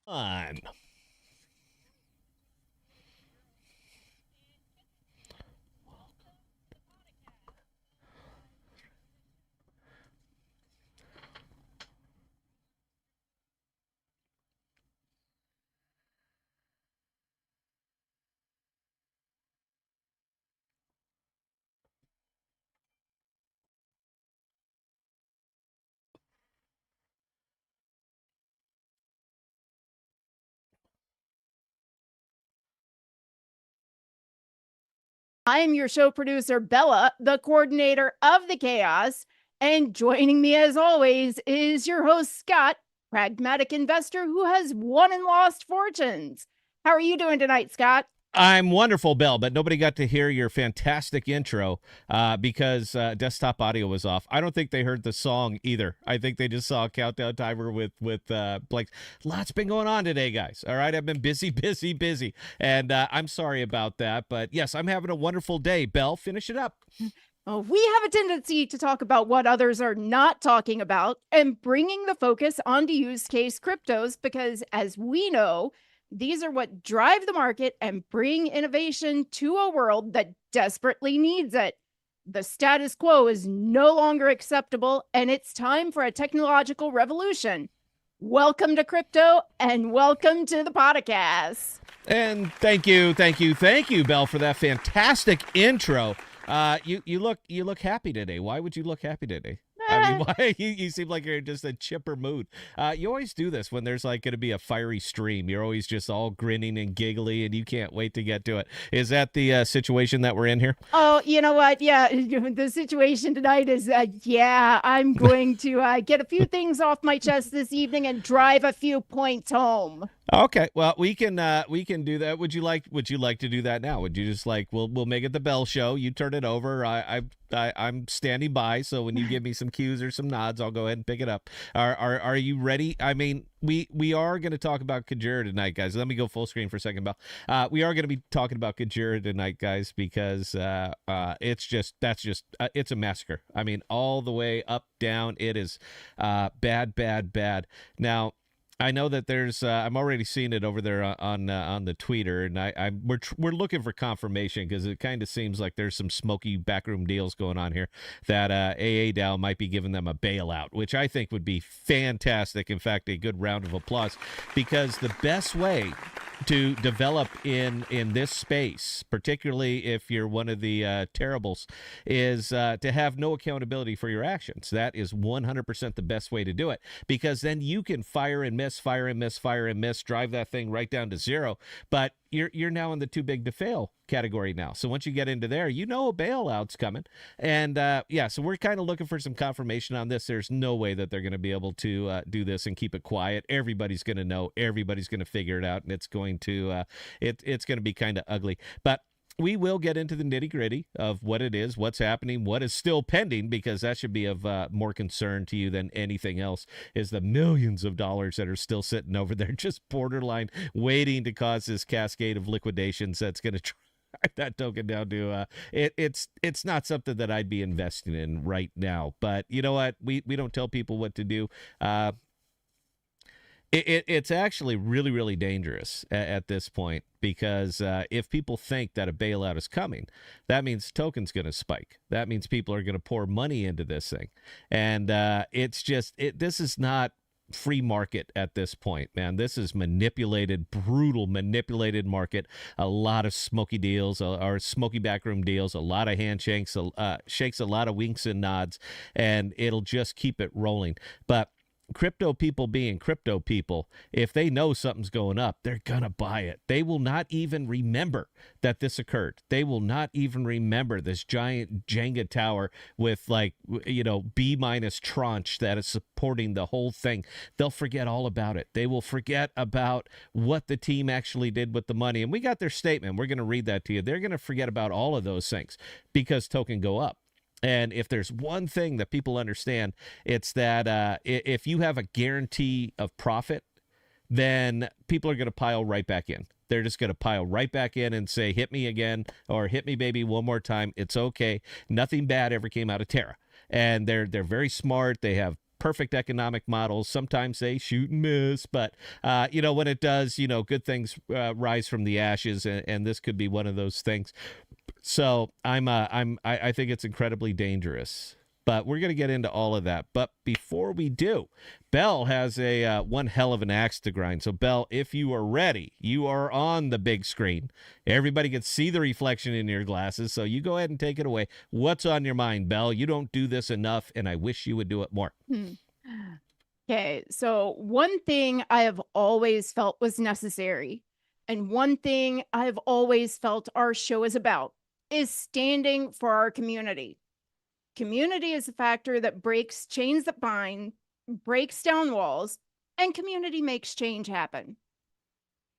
On. I am your show producer, Bella, the coordinator of the chaos. And joining me, as always, is your host, Scott, pragmatic investor who has won and lost fortunes. How are you doing tonight, Scott? I'm wonderful, Bell, but nobody got to hear your fantastic intro because desktop audio was off. I don't think they heard the song either. I think they just saw a countdown timer with Blake. Lots been going on today, guys. All right, I've been busy, busy, busy, and I'm sorry about that. But yes, I'm having a wonderful day. Bell, finish it up. We have a tendency to talk about what others are not talking about and bringing the focus onto use case cryptos because, as we know, these are what drive the market and bring innovation to a world that desperately needs it. The status quo is no longer acceptable, and it's time for a technological revolution. Welcome to crypto and welcome to the podcast. And thank you, Bell, for that fantastic intro. You look happy today. Why would you look happy today? I mean, why you seem like you're in just a chipper mood. You always do this when there's like going to be a fiery stream. You're always just all grinning and giggly, and you can't wait to get to it. Is that the situation that we're in here? Oh, you know what? Yeah, the situation tonight is I'm going to get a few things off my chest this evening and drive a few points home. Okay, well we can do that. Would you like to do that now? Would you just like we'll make it the Bell show? You turn it over. I'm standing by, so when you give me some cues or some nods, I'll go ahead and pick it up. Are you ready? I mean, we are going to talk about Kujira tonight, guys. Let me go full screen for a second, Bell. We are going to be talking about Kujira tonight, guys, because it's a massacre. I mean, all the way up, down. It is bad, bad, bad. Now, I know that there's. I'm already seeing it over there on the Twitter, and we're looking for confirmation because it kind of seems like there's some smoky backroom deals going on here that AA might be giving them a bailout, which I think would be fantastic. In fact, a good round of applause, because the best way to develop in this space, particularly if you're one of the terribles, is to have no accountability for your actions. That is 100% the best way to do it, because then you can fire and miss, drive that thing right down to zero. But you're now in the too big to fail category now. So once you get into there, you know a bailout's coming. And so we're kind of looking for some confirmation on this. There's no way that they're going to be able to do this and keep it quiet. Everybody's going to know. Everybody's going to figure it out, and it's going to it's going to be kind of ugly. But we will get into the nitty gritty of what it is, what's happening, what is still pending, because that should be of more concern to you than anything else, is the millions of dollars that are still sitting over there, just borderline waiting to cause this cascade of liquidations that's going to drive that token down to it's not something that I'd be investing in right now. But you know what? We don't tell people what to do. It's actually really, really dangerous at this point, because if people think that a bailout is coming, that means token's going to spike. That means people are going to pour money into this thing. And this is not free market at this point, man. This is manipulated, brutal manipulated market. A lot of smoky deals or smoky backroom deals, a lot of handshakes, shakes, a lot of winks and nods, and it'll just keep it rolling. But crypto people being crypto people, if they know something's going up, they're gonna buy it. They will not even remember that this occurred. They will not even remember this giant Jenga tower with B minus tranche that is supporting the whole thing. They'll forget all about it. They will forget about what the team actually did with the money. And we got their statement. We're going to read that to you. They're going to forget about all of those things because token go up. And if there's one thing that people understand, it's that if you have a guarantee of profit, then people are going to pile right back in. They're just going to pile right back in and say, hit me again, or hit me, baby, one more time. It's okay. Nothing bad ever came out of Terra. And they're very smart. They have perfect economic models. Sometimes they shoot and miss, but when it does, good things rise from the ashes, and this could be one of those things. So I think it's incredibly dangerous. But we're going to get into all of that. But before we do, Belle has a one hell of an axe to grind. So, Belle, if you are ready, you are on the big screen. Everybody can see the reflection in your glasses. So you go ahead and take it away. What's on your mind, Belle? You don't do this enough, and I wish you would do it more. Okay, so one thing I have always felt was necessary, and one thing I've always felt our show is about, is standing for our community. Community is a factor that breaks chains that bind, breaks down walls, and community makes change happen.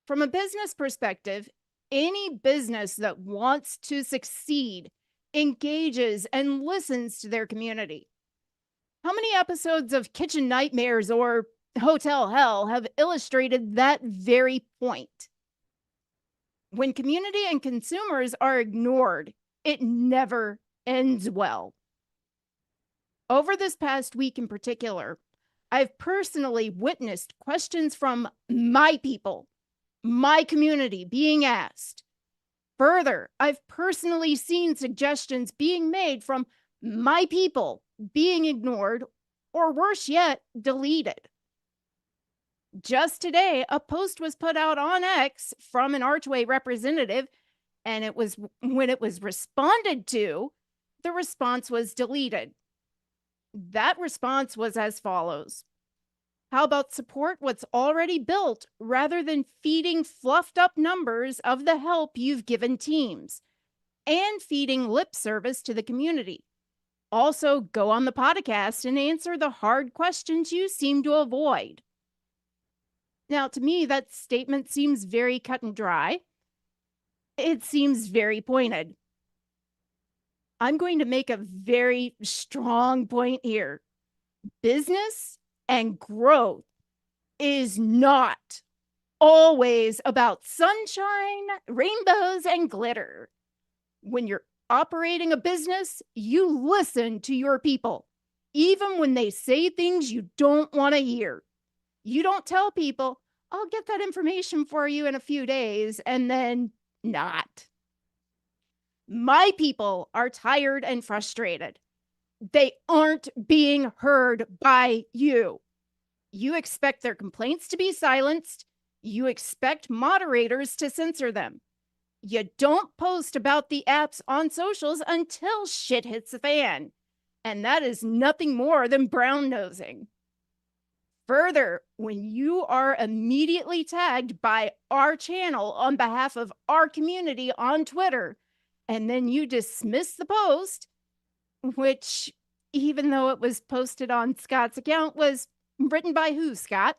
From a business perspective, any business that wants to succeed engages and listens to their community. How many episodes of Kitchen Nightmares or Hotel Hell have illustrated that very point? When community and consumers are ignored, it never ends well. Over this past week in particular, I've personally witnessed questions from my people, my community being asked. Further, I've personally seen suggestions being made from my people being ignored, or worse yet, deleted. Just today, a post was put out on X from an Archway representative, and when it was responded to, the response was deleted. That response was as follows: how about support what's already built rather than feeding fluffed up numbers of the help you've given teams and feeding lip service to the community? Also, go on the podcast and answer the hard questions you seem to avoid. Now, to me, that statement seems very cut and dry. It seems very pointed. I'm going to make a very strong point here. Business and growth is not always about sunshine, rainbows, and glitter. When you're operating a business, you listen to your people, even when they say things you don't want to hear. You don't tell people, I'll get that information for you in a few days, and then not. My people are tired and frustrated. They aren't being heard by you. You expect their complaints to be silenced. You expect moderators to censor them. You don't post about the apps on socials until shit hits the fan. And that is nothing more than brown nosing. Further, when you are immediately tagged by our channel on behalf of our community on Twitter, and then you dismiss the post, which, even though it was posted on Scott's account, was written by who, Scott?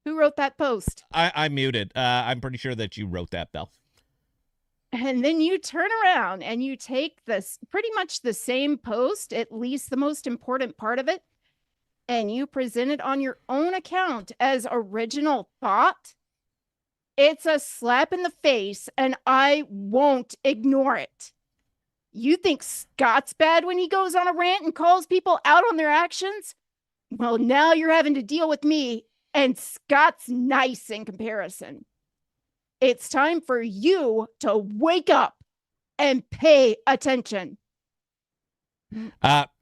Who wrote that post? I muted. I'm pretty sure that you wrote that, Belle. And then you turn around and you take this pretty much the same post, at least the most important part of it, and you present it on your own account as original thought. It's a slap in the face, and I won't ignore it. You think Scott's bad when he goes on a rant and calls people out on their actions? Well, now you're having to deal with me, and Scott's nice in comparison. It's time for you to wake up and pay attention.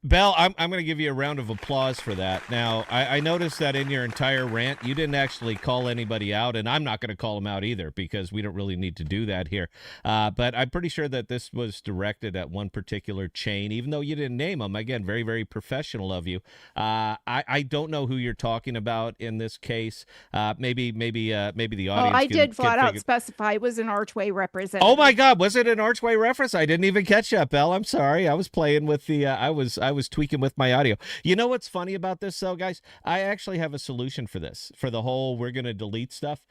Belle, I'm going to give you a round of applause for that. Now, I noticed that in your entire rant, you didn't actually call anybody out, and I'm not going to call them out either because we don't really need to do that here. But I'm pretty sure that this was directed at one particular chain, even though you didn't name them. Again, very, very professional of you. I don't know who you're talking about in this case. Maybe the audience. Oh, I did flat out specify it was an Archway representative. Oh my God, was it an Archway reference? I didn't even catch that, Belle. I'm sorry. I was playing with the. I was tweaking with my audio. You know what's funny about this, though, guys? I actually have a solution for this. For the whole, we're going to delete stuff.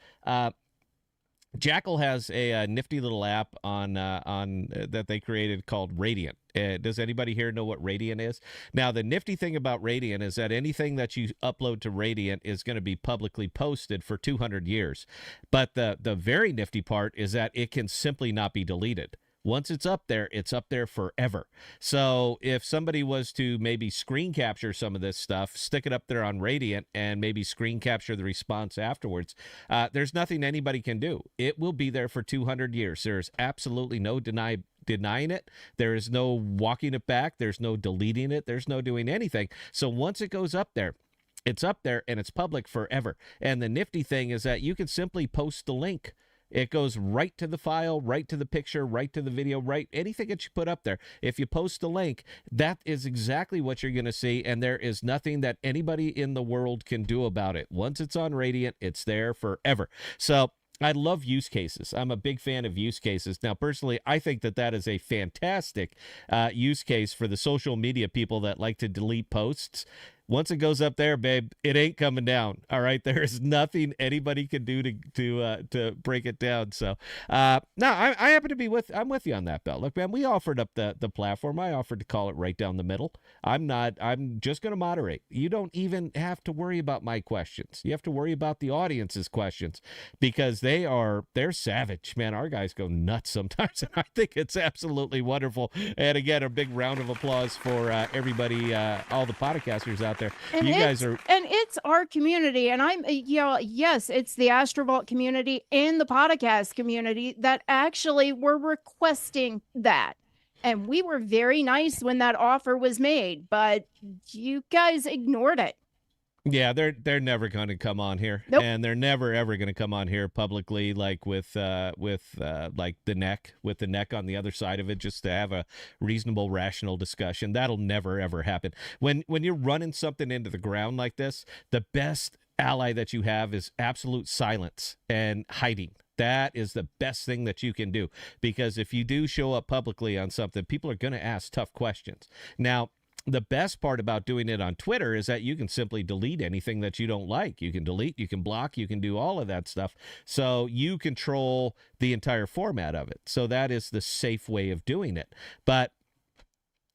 Jackal has a nifty little app on that they created called Radiant. Does anybody here know what Radiant is? Now, the nifty thing about Radiant is that anything that you upload to Radiant is going to be publicly posted for 200 years. But the very nifty part is that it can simply not be deleted. Once it's up there forever. So if somebody was to maybe screen capture some of this stuff, stick it up there on Radiant, and maybe screen capture the response afterwards, there's nothing anybody can do. It will be there for 200 years. There's absolutely no denying it. There is no walking it back. There's no deleting it. There's no doing anything. So once it goes up there, it's up there and it's public forever. And the nifty thing is that you can simply post the link. It goes right to the file, right to the picture, right to the video, right, anything that you put up there. If you post a link, that is exactly what you're going to see, and there is nothing that anybody in the world can do about it. Once it's on Radiant, it's there forever. So I love use cases. I'm a big fan of use cases. Now, personally, I think that is a fantastic use case for the social media people that like to delete posts. Once it goes up there, babe, it ain't coming down. All right, there is nothing anybody can do to break it down. So, no, I happen to be I'm with you on that, Bell. Look, man, we offered up the platform. I offered to call it right down the middle. I'm just going to moderate. You don't even have to worry about my questions. You have to worry about the audience's questions, because they're savage, man. Our guys go nuts sometimes, and I think it's absolutely wonderful. And again, a big round of applause for everybody, all the podcasters out there. And it's our community, and yes, it's the Astrovault community and the podcast community that actually were requesting that. And we were very nice when that offer was made, but you guys ignored it. Yeah, they're never going to come on here, nope. And they're never ever going to come on here publicly, like with like the neck on the other side of it, just to have a reasonable, rational discussion. That'll never ever happen. When you're running something into the ground like this, the best ally that you have is absolute silence and hiding. That is the best thing that you can do, because if you do show up publicly on something, people are going to ask tough questions. Now, the best part about doing it on Twitter is that you can simply delete anything that you don't like. You can delete, you can block, you can do all of that stuff. So you control the entire format of it. So that is the safe way of doing it. But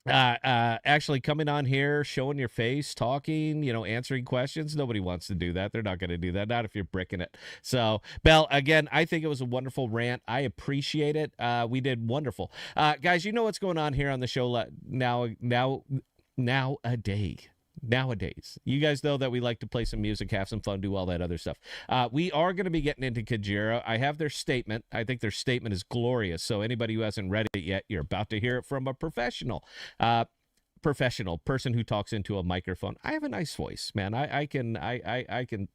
actually coming on here, showing your face, talking, answering questions, nobody wants to do that. They're not going to do that, not if you're bricking it. So, Bell, again, I think it was a wonderful rant. I appreciate it. We did wonderful. Guys, you know what's going on here on the show nowadays. You guys know that we like to play some music, have some fun, do all that other stuff. We are going to be getting into KUJI. I have their statement. I think their statement is glorious. So anybody who hasn't read it yet, you're about to hear it from a professional person who talks into a microphone. I have a nice voice, man. I can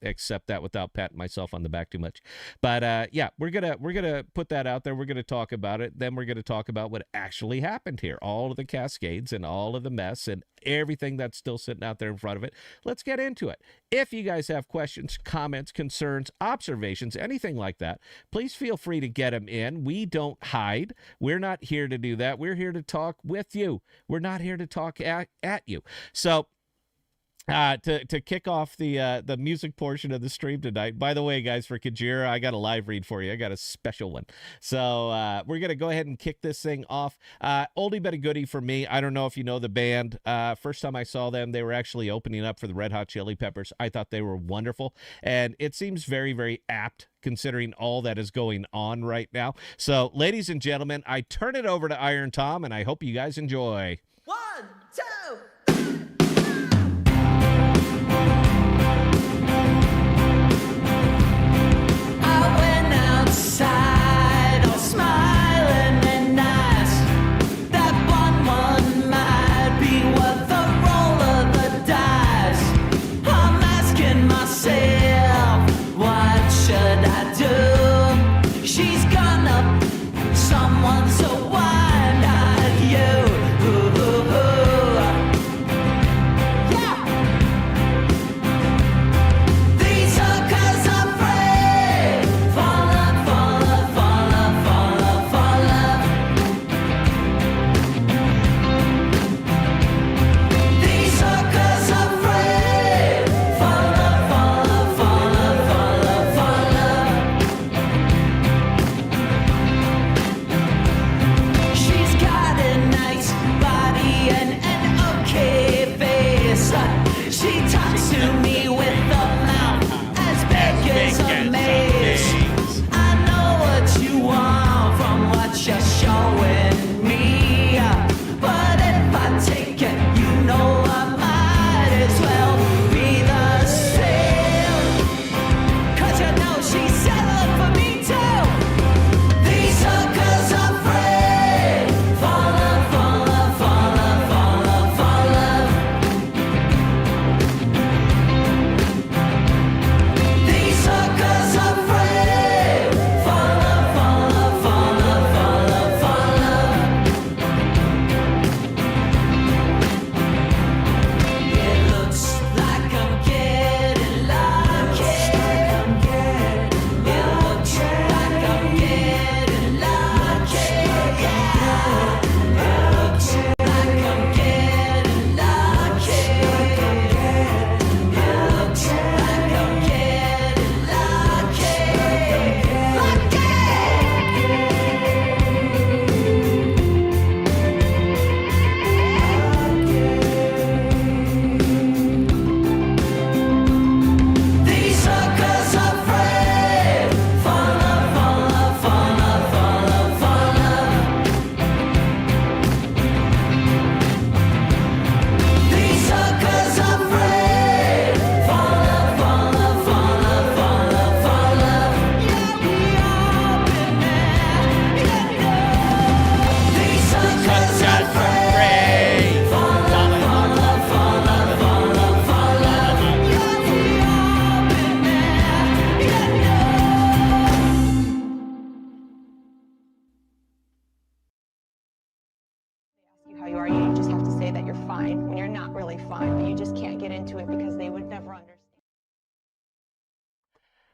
accept that without patting myself on the back too much. But yeah, we're gonna put that out there. We're gonna talk about it. Then we're gonna talk about what actually happened here, all of the cascades and all of the mess and everything that's still sitting out there in front of it. Let's get into it. If you guys have questions, comments, concerns, observations, anything like that, please feel free to get them in. We don't hide. We're not here to do that. We're here to talk with you. We're not here to talk at you. So to kick off the music portion of the stream tonight. By the way, guys, for KUJI, I got a live read for you. I got a special one. So we're going to go ahead and kick this thing off. Oldie but a goodie for me. I don't know if you know the band. First time I saw them, they were actually opening up for the Red Hot Chili Peppers. I thought they were wonderful. And it seems very, very apt considering all that is going on right now. So, ladies and gentlemen, I turn it over to Iron Tom, and I hope you guys enjoy. 1, 2. Outside, all smiling and nice. That one might be worth the roll of the dice. I'm asking myself, what should I do? She's gonna someone, so why not you? Ooh, ooh, ooh.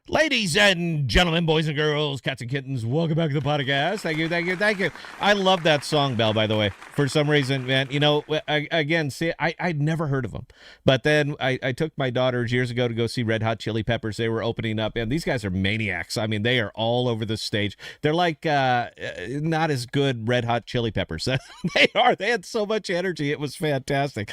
Ladies and gentlemen, boys and girls, cats and kittens, welcome back to the podcast. Thank you, thank you, thank you. I love that song, Belle, by the way. For some reason, man, you know, I'd never heard of them. But then I took my daughters years ago to go see Red Hot Chili Peppers. They were opening up, and these guys are maniacs. I mean, they are all over the stage. They're like not as good Red Hot Chili Peppers. They are. They had so much energy. It was fantastic.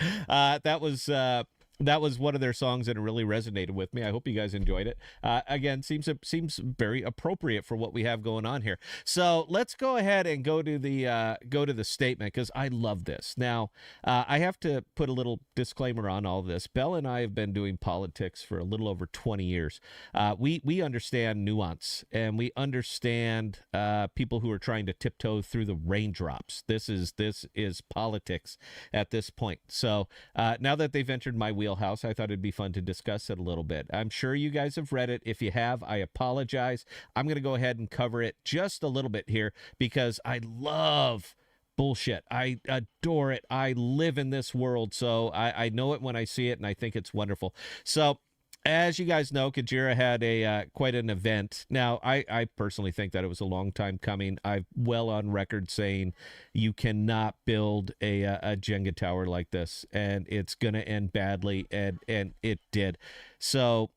That was one of their songs that really resonated with me. I hope you guys enjoyed it. Again, seems very appropriate for what we have going on here. So let's go ahead and go to the statement, because I love this. Now, I have to put a little disclaimer on all this. Belle and I have been doing politics for a little over 20 years. We understand nuance, and we understand people who are trying to tiptoe through the raindrops. This is politics at this point. So now that they've entered my wheelhouse, I thought it'd be fun to discuss it a little bit. I'm sure you guys have read it. If you have, I apologize. I'm going to go ahead and cover it just a little bit here, because I love bullshit. I adore it. I live in this world, so I know it when I see it, and I think it's wonderful. So, as you guys know, KUJI had a quite an event. Now, I personally think that it was a long time coming. I'm well on record saying you cannot build a Jenga tower like this, and it's going to end badly, and it did. So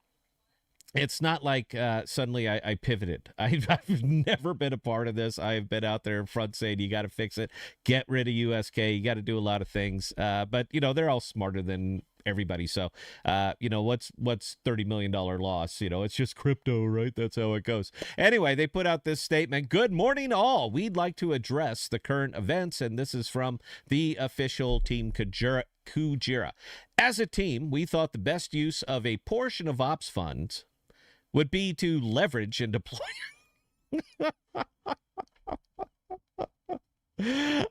it's not like suddenly I pivoted. I've never been a part of this. I've been out there in front saying you got to fix it, get rid of USK, you got to do a lot of things. But, you know, they're all smarter than everybody. So, you know, what's $30 million loss? You know, it's just crypto, right? That's how it goes. Anyway, they put out this statement. Good morning, all. We'd like to address the current events, and this is from the official team KUJI. As a team, we thought the best use of a portion of ops funds would be to leverage and deploy.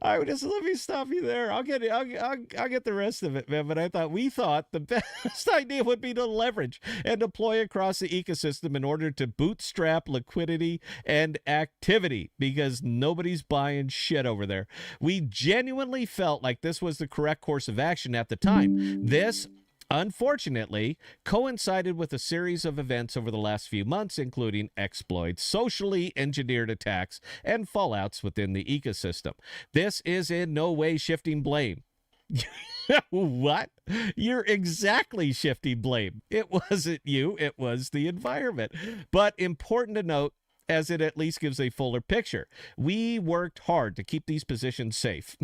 I would just let me stop you there. I'll get the rest of it, man. But we thought the best idea would be to leverage and deploy across the ecosystem in order to bootstrap liquidity and activity, because nobody's buying shit over there. We genuinely felt like this was the correct course of action at the time. This, unfortunately, coincided with a series of events over the last few months, including exploits, socially engineered attacks, and fallouts within the ecosystem. This is in no way shifting blame. What? You're exactly shifting blame. It wasn't you, it was the environment. But important to note, as it at least gives a fuller picture. We worked hard to keep these positions safe.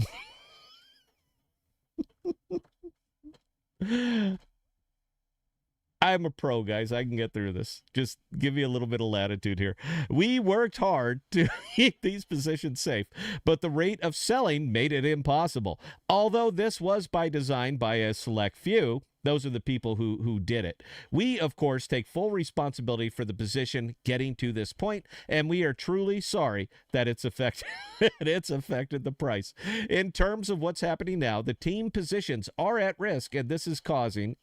I'm a pro, guys. I can get through this. Just give me a little bit of latitude here. We worked hard to keep these positions safe, but the rate of selling made it impossible. Although this was by design by a select few, those are the people who did it. We, of course, take full responsibility for the position getting to this point, and we are truly sorry that it's affected the price. In terms of what's happening now, the team positions are at risk, and this is causing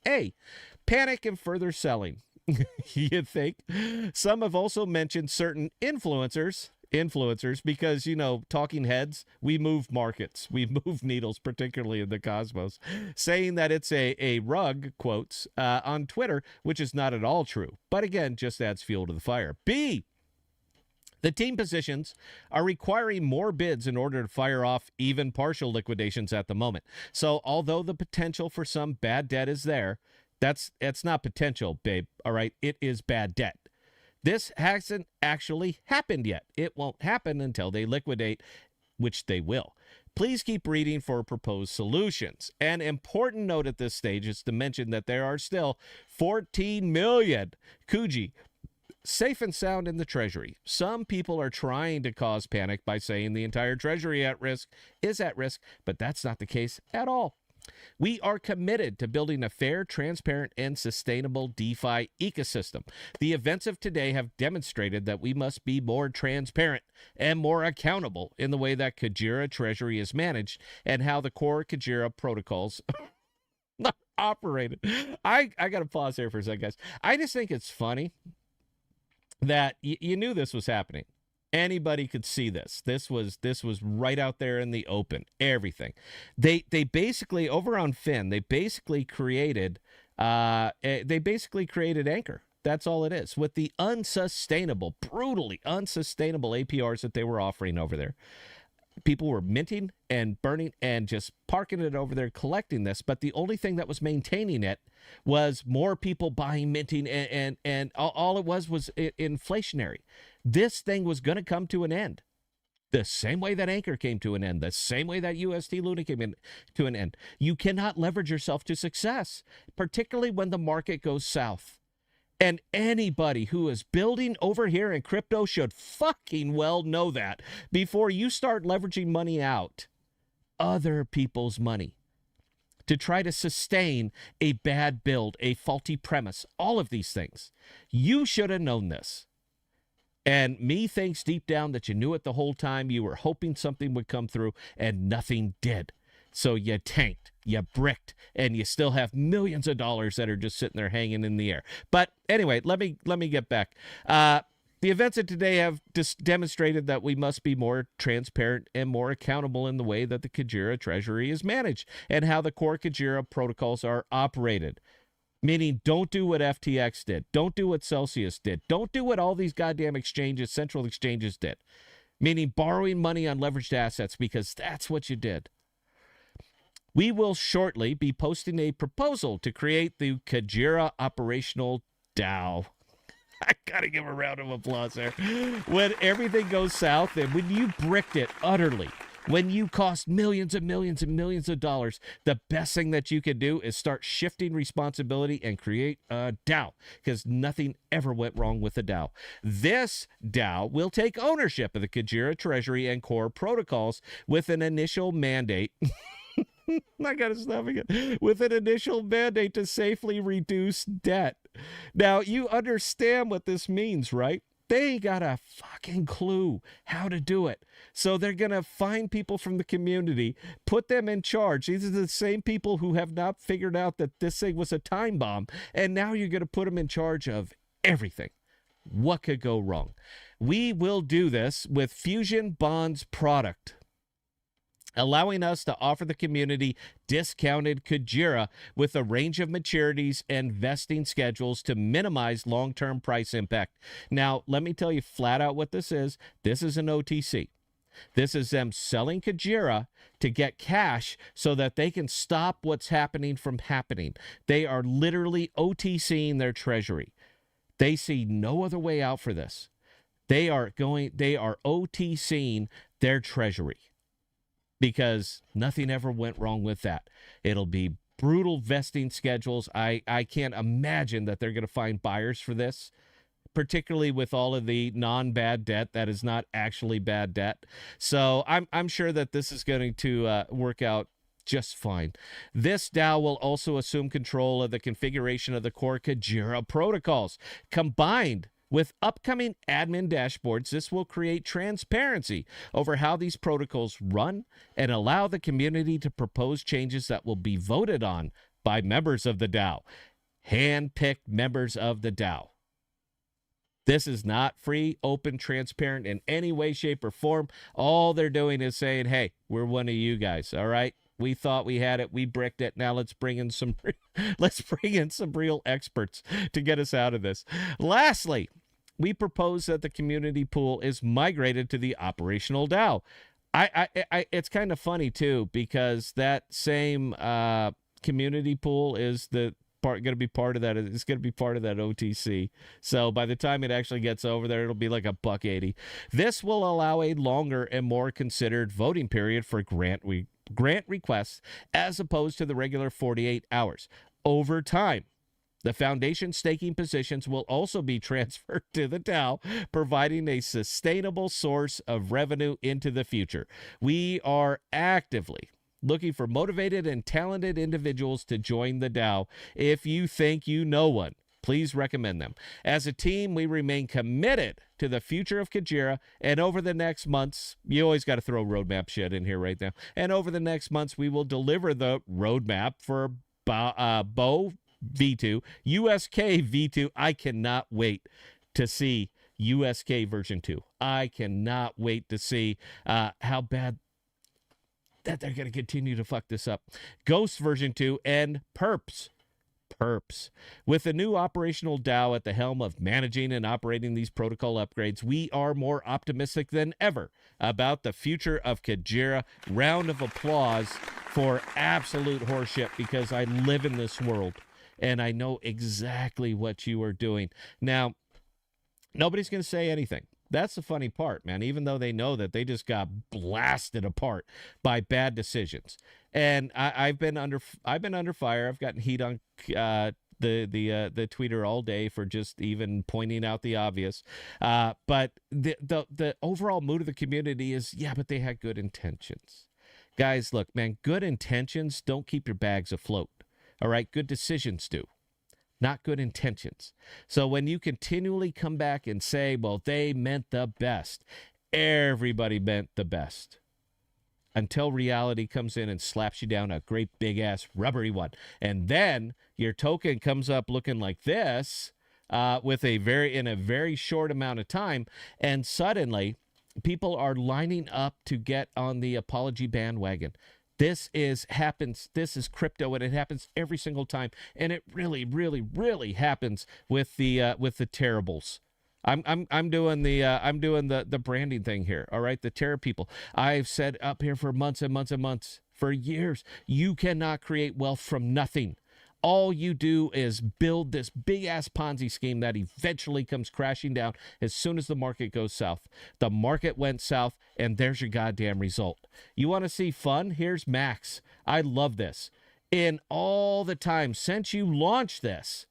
panic and further selling. You think? Some have also mentioned certain influencers, because, you know, talking heads, we move markets, we move needles, particularly in the cosmos, saying that it's a rug, quotes, on Twitter, which is not at all true, but again, just adds fuel to the fire. B, the team positions are requiring more bids in order to fire off even partial liquidations at the moment. So although the potential for some bad debt is there, that's not potential, babe, all right? It is bad debt. This hasn't actually happened yet. It won't happen until they liquidate, which they will. Please keep reading for proposed solutions. An important note at this stage is to mention that there are still 14 million KUJI safe and sound in the Treasury. Some people are trying to cause panic by saying the entire Treasury is at risk, but that's not the case at all. We are committed to building a fair, transparent, and sustainable DeFi ecosystem. The events of today have demonstrated that we must be more transparent and more accountable in the way that KUJI Treasury is managed and how the core KUJI protocols are operated. I got to pause here for a second, guys. I just think it's funny that you knew this was happening. Anybody could see this. This was right out there in the open. Everything. They basically, over on Finn, they basically created Anchor. That's all it is. With the unsustainable, brutally unsustainable APRs that they were offering over there, people were minting and burning and just parking it over there, collecting this. But the only thing that was maintaining it was more people buying, minting, and all it was inflationary. This thing was going to come to an end. The same way that Anchor came to an end, the same way that UST Luna came in to an end. You cannot leverage yourself to success, particularly when the market goes south. And anybody who is building over here in crypto should fucking well know that before you start leveraging money out, other people's money, to try to sustain a bad build, a faulty premise, all of these things. You should have known this. And me thinks deep down that you knew it the whole time. You were hoping something would come through, and nothing did. So you tanked, you bricked, and you still have millions of dollars that are just sitting there hanging in the air. But anyway, let me get back. The events of today have just demonstrated that we must be more transparent and more accountable in the way that the Kujira treasury is managed and how the core Kujira protocols are operated. Meaning, don't do what FTX did. Don't do what Celsius did. Don't do what all these goddamn exchanges, central exchanges did. Meaning, borrowing money on leveraged assets, because that's what you did. We will shortly be posting a proposal to create the Kujira operational DAO. I gotta give a round of applause there. When everything goes south and when you bricked it utterly, when you cost millions and millions and millions of dollars, the best thing that you can do is start shifting responsibility and create a DAO, because nothing ever went wrong with the DAO. This DAO will take ownership of the Kujira treasury and core protocols with an initial mandate. I gotta stop again. With an initial mandate to safely reduce debt. Now, you understand what this means, right? They ain't got a fucking clue how to do it. So they're going to find people from the community, put them in charge. These are the same people who have not figured out that this thing was a time bomb. And now you're going to put them in charge of everything. What could go wrong? We will do this with Fusion Bonds product, allowing us to offer the community discounted Kujira with a range of maturities and vesting schedules to minimize long-term price impact. Now, let me tell you flat out what this is. This is an OTC. This is them selling Kujira to get cash so that they can stop what's happening from happening. They are literally OTCing their treasury. They see no other way out for this. They are OTCing their treasury, because nothing ever went wrong with that. It'll be brutal vesting schedules. I can't imagine that they're going to find buyers for this, particularly with all of the non-bad debt that is not actually bad debt. So I'm sure that this is going to work out just fine. This DAO will also assume control of the configuration of the core Kujira protocols. Combined with upcoming admin dashboards, this will create transparency over how these protocols run and allow the community to propose changes that will be voted on by members of the DAO, hand-picked members of the DAO. This is not free, open, transparent in any way, shape, or form. All they're doing is saying, hey, we're one of you guys, all right? We thought we had it. We bricked it. Now let's bring in some real experts to get us out of this. Lastly, we propose that the community pool is migrated to the operational DAO. It's kind of funny too, because that same community pool is going to be part of that. It's going to be part of that OTC. So by the time it actually gets over there, it'll be like $1.80. This will allow a longer and more considered voting period for grant requests, as opposed to the regular 48 hours. Over time, the foundation staking positions will also be transferred to the DAO, providing a sustainable source of revenue into the future. We are actively looking for motivated and talented individuals to join the DAO. If you think you know one, please recommend them. As a team, we remain committed to the future of Kujira, and over the next months, you always got to throw roadmap shit in here right now, and over the next months, we will deliver the roadmap for Bo V2, USK V2. I cannot wait to see USK version 2. I cannot wait to see how bad that they're going to continue to fuck this up. Ghost version 2 and Perps perps. With the new operational DAO at the helm of managing and operating these protocol upgrades, we are more optimistic than ever about the future of Kujira. Round of applause for absolute horseshit, because I live in this world and I know exactly what you are doing. Now, nobody's going to say anything. That's the funny part, man, even though they know that they just got blasted apart by bad decisions. And I've been under fire. I've gotten heat on the tweeter all day for just even pointing out the obvious. But the overall mood of the community is, yeah, but they had good intentions. Guys, look, man, good intentions don't keep your bags afloat. All right, good decisions do. Not good intentions. So when you continually come back and say, well, they meant the best, everybody meant the best, until reality comes in and slaps you down a great big ass rubbery one. And then your token comes up looking like this in a very short amount of time. And suddenly people are lining up to get on the apology bandwagon. This is crypto, and it happens every single time, and it really, really, really happens with the terribles. I'm doing the branding thing here. All right, the terror people. I've said up here for months and months and months, for years, you cannot create wealth from nothing. All you do is build this big-ass Ponzi scheme that eventually comes crashing down as soon as the market goes south. The market went south, and there's your goddamn result. You want to see fun? Here's Max. I love this. In all the time since you launched this,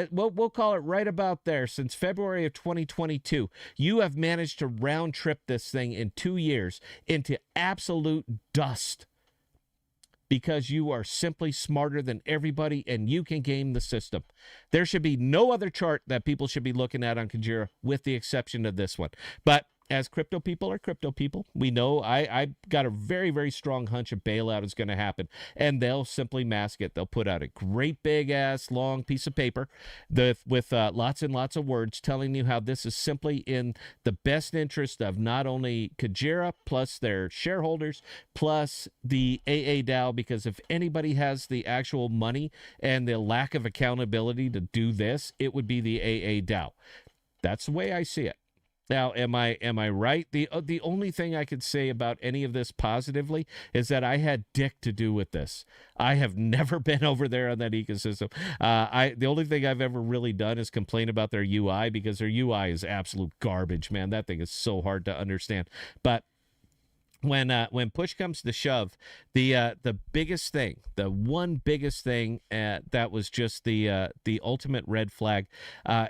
we'll call it right about there, since February of 2022, you have managed to round-trip this thing in 2 years into absolute dust. Because you are simply smarter than everybody and you can game the system. There should be no other chart that people should be looking at on Kujira with the exception of this one. But as crypto people are crypto people, we know I got a very, very strong hunch a bailout is going to happen, and they'll simply mask it. They'll put out a great big ass long piece of paper with lots and lots of words telling you how this is simply in the best interest of not only Kujira plus their shareholders plus the AA DAO, because if anybody has the actual money and the lack of accountability to do this, it would be the AA DAO. That's the way I see it. Now, am I right? The only thing I could say about any of this positively is that I had dick to do with this. I have never been over there on that ecosystem. The only thing I've ever really done is complain about their UI, because their UI is absolute garbage, man. That thing is so hard to understand. But when push comes to shove, the biggest thing, the one biggest thing that was just the ultimate red flag.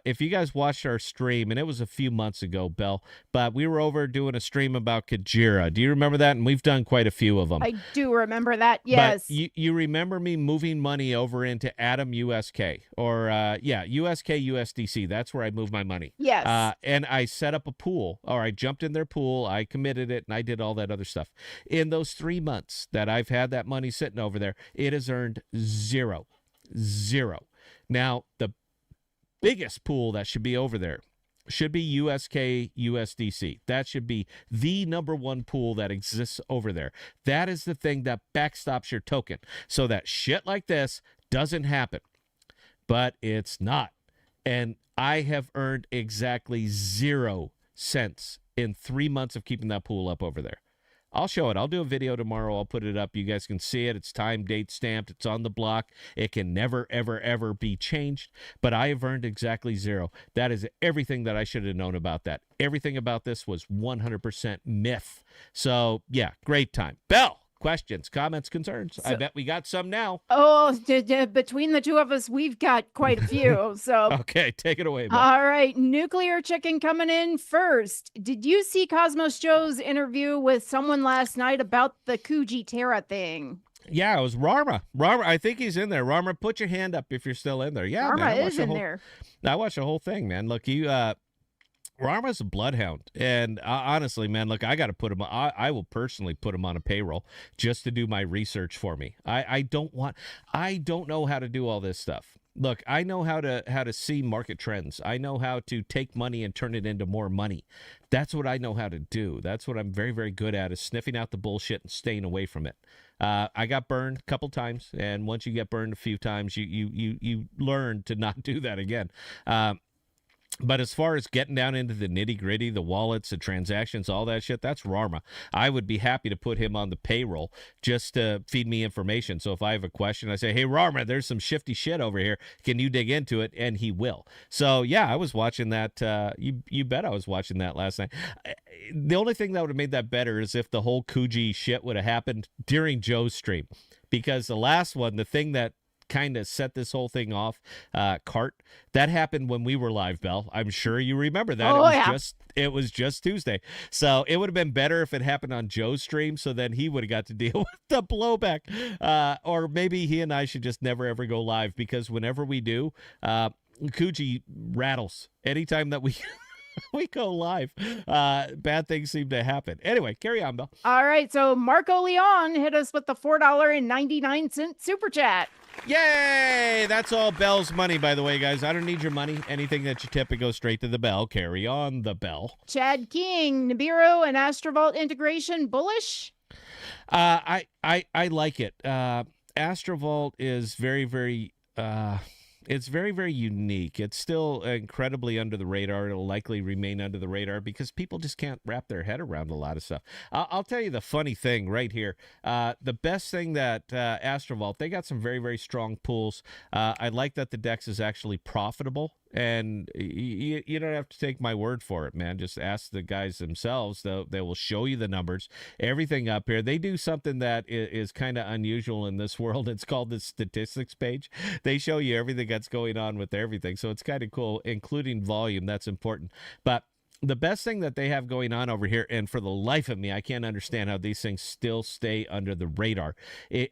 If you guys watched our stream, and it was a few months ago, Belle, but we were over doing a stream about Kujira. Do you remember that? And we've done quite a few of them. I do remember that. Yes. But you remember me moving money over into Atom USK or USK USDC. That's where I moved my money. Yes. And I set up a pool, or I jumped in their pool, I committed it, and I did all that other stuff. In those 3 months that I've had that money sitting over there, it has earned zero. Now, the biggest pool that should be over there should be USK USDC. That should be the number one pool that exists over there. That is the thing that backstops your token so that shit like this doesn't happen. But it's not. And I have earned exactly 0 cents in 3 months of keeping that pool up over there. I'll show it. I'll do a video tomorrow. I'll put it up. You guys can see it. It's time, date stamped. It's on the block. It can never, ever, ever be changed. But I have earned exactly 0. That is everything that I should have known about that. Everything about this was 100% myth. So, yeah, great time. Belle, questions, comments, concerns? I bet we got some now. Oh, between the two of us, we've got quite a few. So okay, take it away, Belle. All right, Nuclear Chicken coming in first. Did you see Cosmos Joe's interview with someone last night about the KUJI Terra thing? Yeah, it was Rarma. I think he's in there. Rarma, put your hand up if you're still in there. Yeah, Rarma is in there. I watched the whole thing, man. Look, Rarma's a bloodhound, and honestly, man, look, I got to put him. I will personally put him on a payroll just to do my research for me. I don't know how to do all this stuff. Look, I know how to see market trends. I know how to take money and turn it into more money. That's what I know how to do. That's what I'm very, very good at, is sniffing out the bullshit and staying away from it. I got burned a couple times, and once you get burned a few times, you learn to not do that again. But as far as getting down into the nitty gritty, the wallets, the transactions, all that shit, that's Rarma. I would be happy to put him on the payroll just to feed me information. So if I have a question, I say, hey, Rarma, there's some shifty shit over here. Can you dig into it? And he will. So, yeah, I was watching that. You bet I was watching that last night. The only thing that would have made that better is if the whole KUJI shit would have happened during Joe's stream. Because the last one, the thing that kind of set this whole thing off, Cart, that happened when we were live, Belle. I'm sure you remember that. It was just Tuesday. So it would have been better if it happened on Joe's stream, so then he would have got to deal with the blowback. Or maybe he and I should just never ever go live, because whenever we do, KUJI rattles anytime that we we go live. Bad things seem to happen. Anyway, carry on, Belle. All right. So Marco Leon hit us with the $4.99 super chat. Yay! That's all Belle's money, by the way, guys. I don't need your money. Anything that you tip, it goes straight to the Belle. Carry on, the Belle. Chad King, Nibiru and Astrovault integration bullish? I like it. Astrovault is very, very it's very, very unique. It's still incredibly under the radar. It'll likely remain under the radar because people just can't wrap their head around a lot of stuff. I'll tell you the funny thing right here. The best thing that Astrovault, they got some very, very strong pools. I like that the DEX is actually profitable. And you don't have to take my word for it, man. Just ask the guys themselves. They will show you the numbers, everything up here. They do something that is kind of unusual in this world. It's called the statistics page. They show you everything that's going on with everything. So it's kind of cool, including volume. That's important. But the best thing that they have going on over here, and for the life of me, I can't understand how these things still stay under the radar,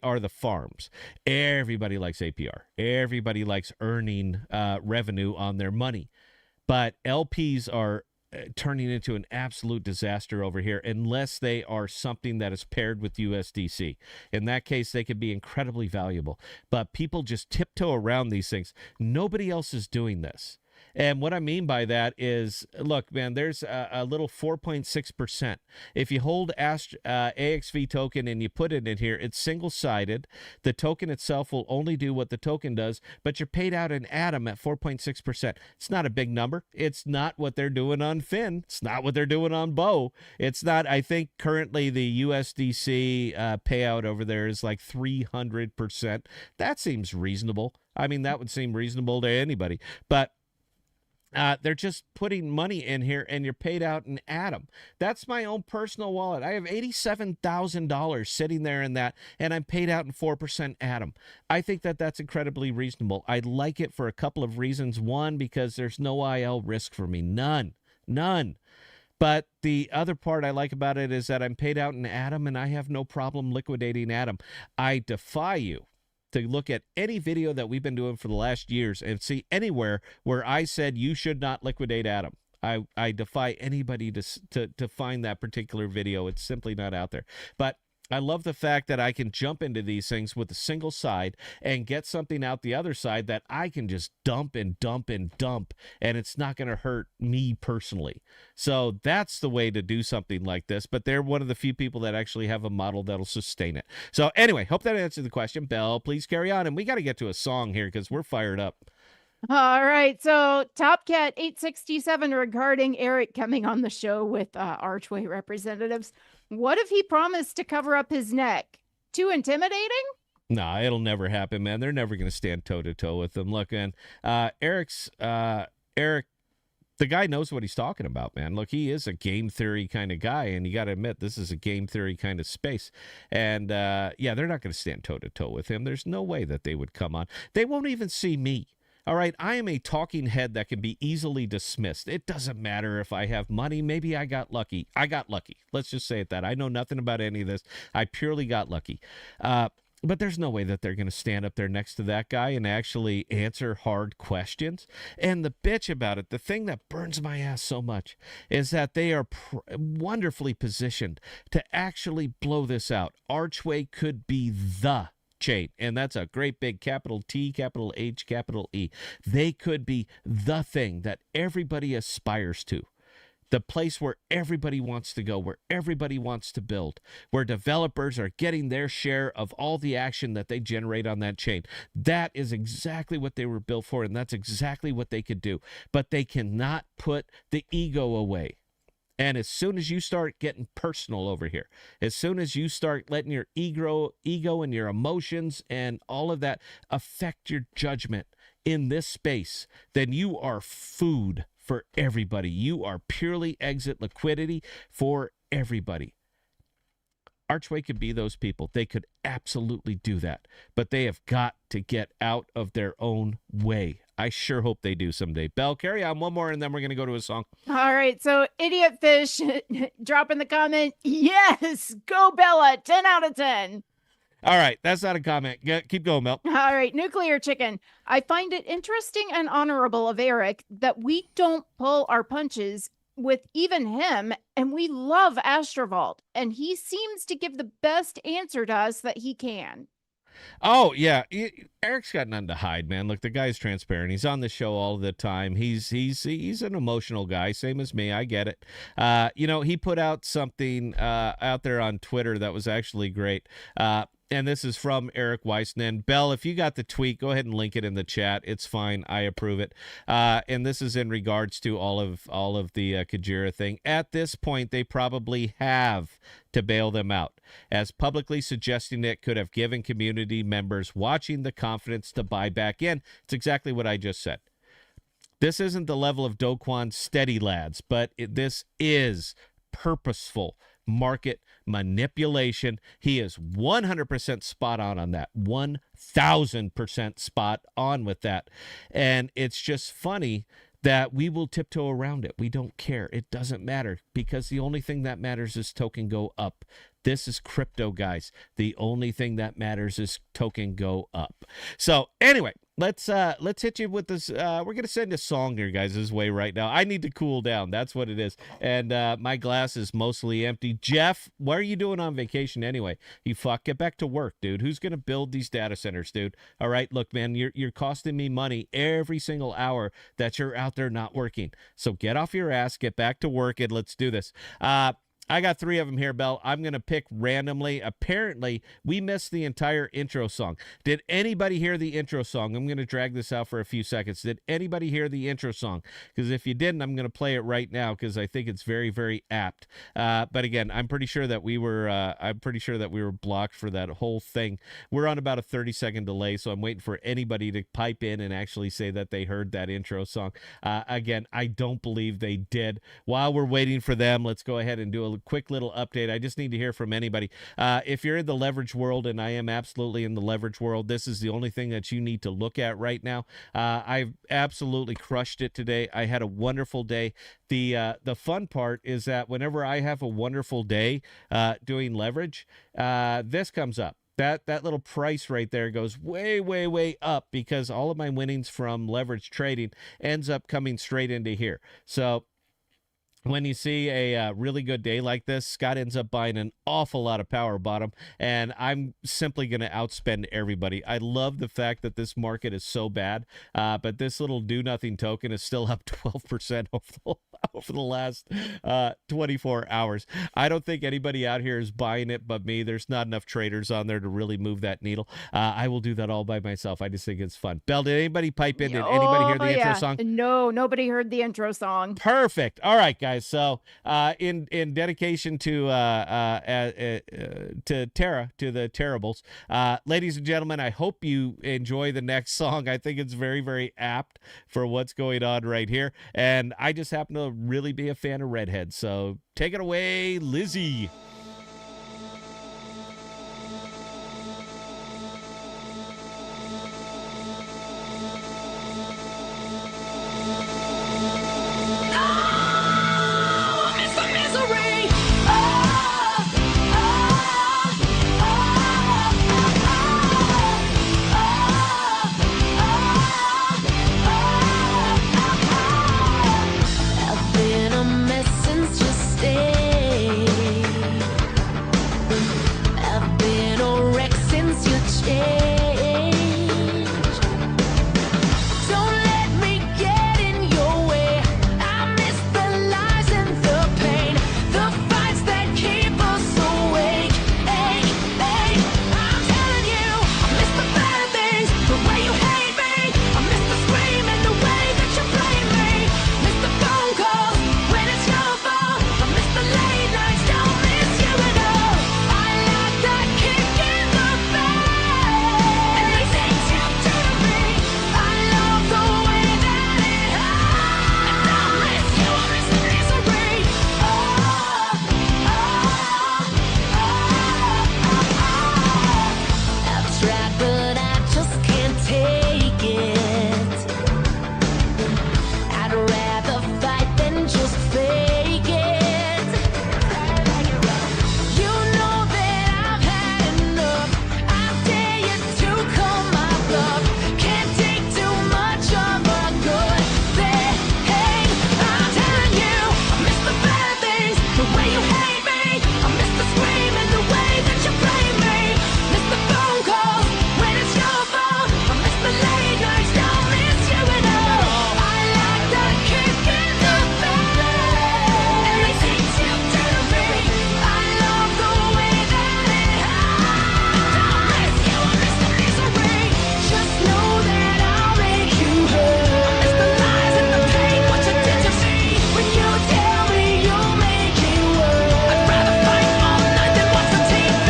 are the farms. Everybody likes APR. Everybody likes earning revenue on their money. But LPs are turning into an absolute disaster over here unless they are something that is paired with USDC. In that case, they could be incredibly valuable. But people just tiptoe around these things. Nobody else is doing this. And what I mean by that is, look, man, there's a little 4.6%. If you hold AXV token and you put it in here, it's single-sided. The token itself will only do what the token does, but you're paid out an atom at 4.6%. It's not a big number. It's not what they're doing on Fin. It's not what they're doing on Bo. It's not, I think currently the USDC payout over there is like 300%. That seems reasonable. I mean, that would seem reasonable to anybody. But they're just putting money in here, and you're paid out an atom. That's my own personal wallet. I have $87,000 sitting there in that, and I'm paid out in 4% atom. I think that that's incredibly reasonable. I like it for a couple of reasons. One, because there's no IL risk for me. None. But the other part I like about it is that I'm paid out in atom, and I have no problem liquidating atom. I defy you to look at any video that we've been doing for the last years and see anywhere where I said you should not liquidate atom. I defy anybody to find that particular video. It's simply not out there. But I love the fact that I can jump into these things with a single side and get something out the other side that I can just dump and dump and dump, and it's not going to hurt me personally. So that's the way to do something like this, but they're one of the few people that actually have a model that'll sustain it. So anyway, hope that answered the question. Belle, please carry on, and we got to get to a song here because we're fired up. All right. So Top Cat 867 regarding Eric coming on the show with Archway representatives. What if he promised to cover up his neck? Too intimidating? Nah, it'll never happen, man. They're never going to stand toe-to-toe with them. Look, man, Eric, the guy knows what he's talking about, man. Look, he is a game theory kind of guy, and you got to admit, this is a game theory kind of space. And, yeah, they're not going to stand toe-to-toe with him. There's no way that they would come on. They won't even see me. All right, I am a talking head that can be easily dismissed. It doesn't matter if I have money. Maybe I got lucky. I got lucky. Let's just say it that. I know nothing about any of this. I purely got lucky. But there's no way that they're going to stand up there next to that guy and actually answer hard questions. And the bitch about it, the thing that burns my ass so much, is that they are wonderfully positioned to actually blow this out. Archway could be the chain, and that's a great big capital T, capital H, capital E. They could be the thing that everybody aspires to. The place where everybody wants to go, where everybody wants to build, where developers are getting their share of all the action that they generate on that chain. That is exactly what they were built for, and that's exactly what they could do. But they cannot put the ego away. And as soon as you start getting personal over here, as soon as you start letting your ego and your emotions and all of that affect your judgment in this space, then you are food for everybody. You are purely exit liquidity for everybody. Archway could be those people. They could absolutely do that. But they have got to get out of their own way. I sure hope they do someday. Belle, carry on one more, and then we're going to go to a song. All right. So Idiot Fish, drop in the comment. Yes. Go Bella. 10 out of 10. All right. That's not a comment. Keep going, Mel. All right. Nuclear Chicken. I find it interesting and honorable of Eric that we don't pull our punches with even him, and we love Astrovault, and he seems to give the best answer to us that he can. Oh, yeah. Eric's got nothing to hide, man. Look, the guy's transparent. He's on the show all the time. He's an emotional guy, same as me. I get it. He put out something out there on Twitter that was actually great. And this is from Eric Weissman. Bell, if you got the tweet, go ahead and link it in the chat. It's fine. I approve it. And this is in regards to all of the Kujira thing. At this point, they probably have to bail them out, as publicly suggesting it could have given community members watching the confidence to buy back in. It's exactly what I just said. This isn't the level of Do Kwon steady lads, but this is purposeful market manipulation. He is 100% spot on that. 1,000% spot on with that. And it's just funny that we will tiptoe around it. We don't care. It doesn't matter, because the only thing that matters is token go up. This is crypto, guys. The only thing that matters is token go up. So anyway, let's hit you with this. We're going to send a song your guys' way right now. I need to cool down. That's what it is. And my glass is mostly empty. Jeff, what are you doing on vacation anyway? You get back to work, dude. Who's going to build these data centers, dude? All right, look, man, you're costing me money every single hour that you're out there not working. So get off your ass, get back to work, and let's do this. I got 3 of them here, Bell. I'm going to pick randomly. Apparently, we missed the entire intro song. Did anybody hear the intro song? I'm going to drag this out for a few seconds. Did anybody hear the intro song? Because if you didn't, I'm going to play it right now because I think it's very, very apt. But again, I'm pretty sure that we were blocked for that whole thing. We're on about a 30-second delay, so I'm waiting for anybody to pipe in and actually say that they heard that intro song. Again, I don't believe they did. While we're waiting for them, let's go ahead and do a quick little update. I just need to hear from anybody. If you're in the leverage world, and I am absolutely in the leverage world, this is the only thing that you need to look at right now. I've absolutely crushed it today. I had a wonderful day. The fun part is that whenever I have a wonderful day doing leverage, this comes up. That little price right there goes way, way, way up, because all of my winnings from leverage trading ends up coming straight into here. So when you see a really good day like this, Scott ends up buying an awful lot of power bottom, and I'm simply going to outspend everybody. I love the fact that this market is so bad, but this little do-nothing token is still up 12% over the last 24 hours. I don't think anybody out here is buying it but me. There's not enough traders on there to really move that needle. I will do that all by myself. I just think it's fun. Belle, did anybody pipe in? Did anybody hear the intro song? No, nobody heard the intro song. Perfect. All right, guys. So in dedication to Terra, to the Terribles, ladies and gentlemen, I hope you enjoy the next song. I think it's very, very apt for what's going on right here. And I just happen to really be a fan of Redhead. So take it away, Lizzie. I've been a mess since yesterday. way you hate me. I miss the scream and the way that you blame me. Miss the phone calls when it's your fault. I miss the late nights, don't miss you at all. I like the kick in the face and the things you do to me. I love the way that it hurts. Don't miss you, I miss the misery. Just know that I'll make you hurt. I miss the lies and the pain, what you did to me. When you tell me you'll make it work, I'd rather fight all night than watch the TV.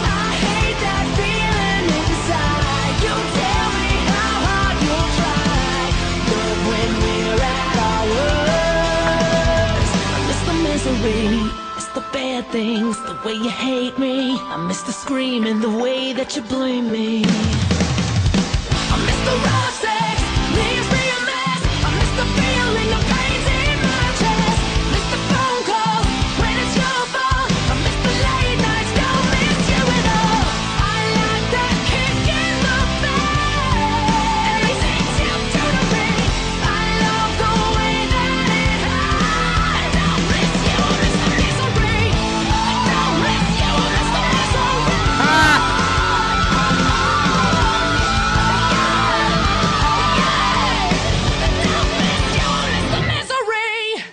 I hate that feeling inside. You tell me how hard you'll try, but when we're at our worst, I miss the misery, it's the bad things, the way you hate me. I miss the screaming, the way that you blame me. I miss the rough sex, leaves me a mess. I miss the feeling of pains in my chest. Miss the phone calls when it's your fault. I miss the late nights, don't miss you at all. I like that kick in the face and the things you do to me. I love the way that it hurts. Don't miss you, I miss the misery. Don't miss you, I miss the misery. Don't miss you, I miss the misery.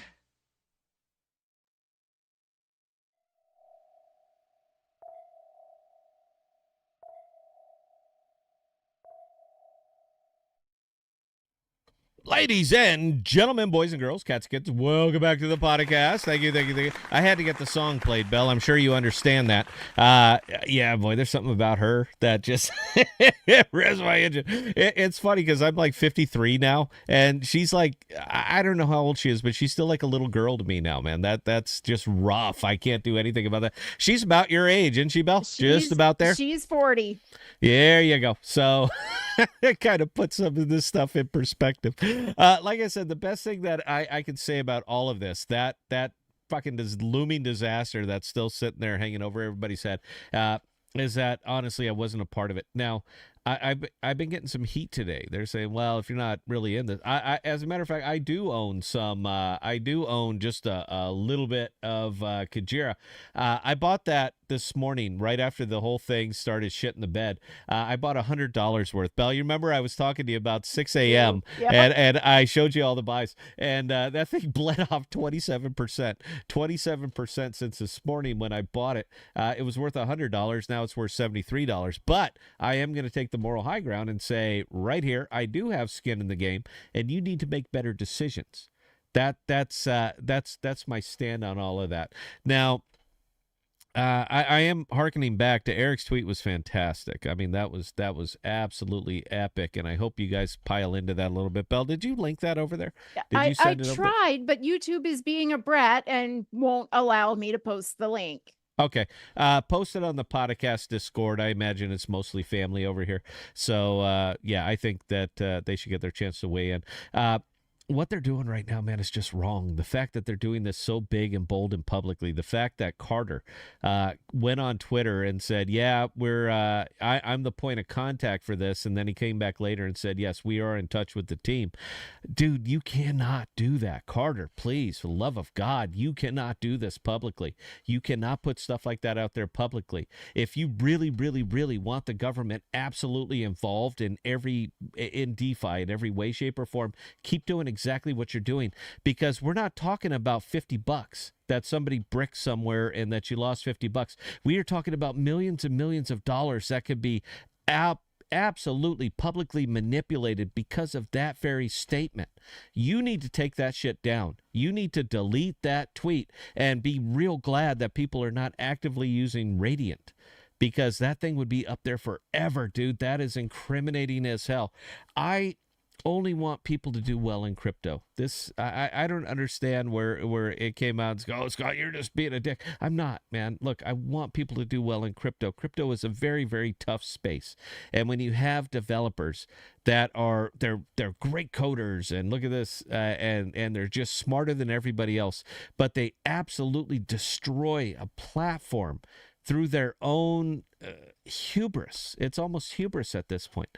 Ladies and gentlemen, boys and girls, cats and kittens, welcome back to the podcast. Thank you, thank you, thank you. I had to get the song played, Belle. I'm sure you understand that. Yeah, boy, there's something about her that just revs my engine. It's funny because I'm like 53 now, and she's like, I don't know how old she is, but she's still like a little girl to me now, man. That's just rough. I can't do anything about that. She's about your age, isn't she, Belle? Just about there? She's 40. There you go. So it kind of puts some of this stuff in perspective. Like I said, the best thing that I can say about all of this, that fucking looming disaster that's still sitting there hanging over everybody's head, is that honestly I wasn't a part of it. Now, I've been getting some heat today. They're saying, well, if you're not really in this, as a matter of fact, I do own some. I do own just a little bit of KUJI. I bought that this morning right after the whole thing started shitting the bed. I bought $100 worth. Belle, you remember I was talking to you about 6 a.m. Yep. and I showed you all the buys, and that thing bled off 27%. 27% since this morning when I bought it. It was worth $100. Now it's worth $73. But I am going to take the moral high ground and say right here, I do have skin in the game, and you need to make better decisions. That's my stand on all of that. Now, I am hearkening back to Eric's tweet was fantastic. I mean, that was absolutely epic, and I hope you guys pile into that a little bit. Belle, did you link that over there? Did you I send it over there? tried, but YouTube is being a brat and won't allow me to post the link. Okay. Post it on the podcast Discord. I imagine it's mostly family over here. So, yeah, I think that they should get their chance to weigh in. What they're doing right now, man, is just wrong. The fact that they're doing this so big and bold and publicly, the fact that Carter went on Twitter and said, yeah, I'm the point of contact for this. And then he came back later and said, yes, we are in touch with the team. Dude, you cannot do that. Carter, please, for the love of God, you cannot do this publicly. You cannot put stuff like that out there publicly. If you really, really, really want the government absolutely involved in DeFi in every way, shape, or form, keep doing exactly what you're doing, because we're not talking about $50 that somebody bricked somewhere and that you lost $50. We are talking about millions and millions of dollars that could be absolutely publicly manipulated because of that very statement. You need to take that shit down. You need to delete that tweet and be real glad that people are not actively using Radiant, because that thing would be up there forever, dude. That is incriminating as hell. I only want people to do well in crypto. This I don't understand where it came out and go, oh, Scott, you're just being a dick. I'm not, man. Look, I want people to do well in crypto. Crypto is a very, very tough space. And when you have developers that are they're great coders, and look at this, and they're just smarter than everybody else, but they absolutely destroy a platform through their own hubris. It's almost hubris at this point.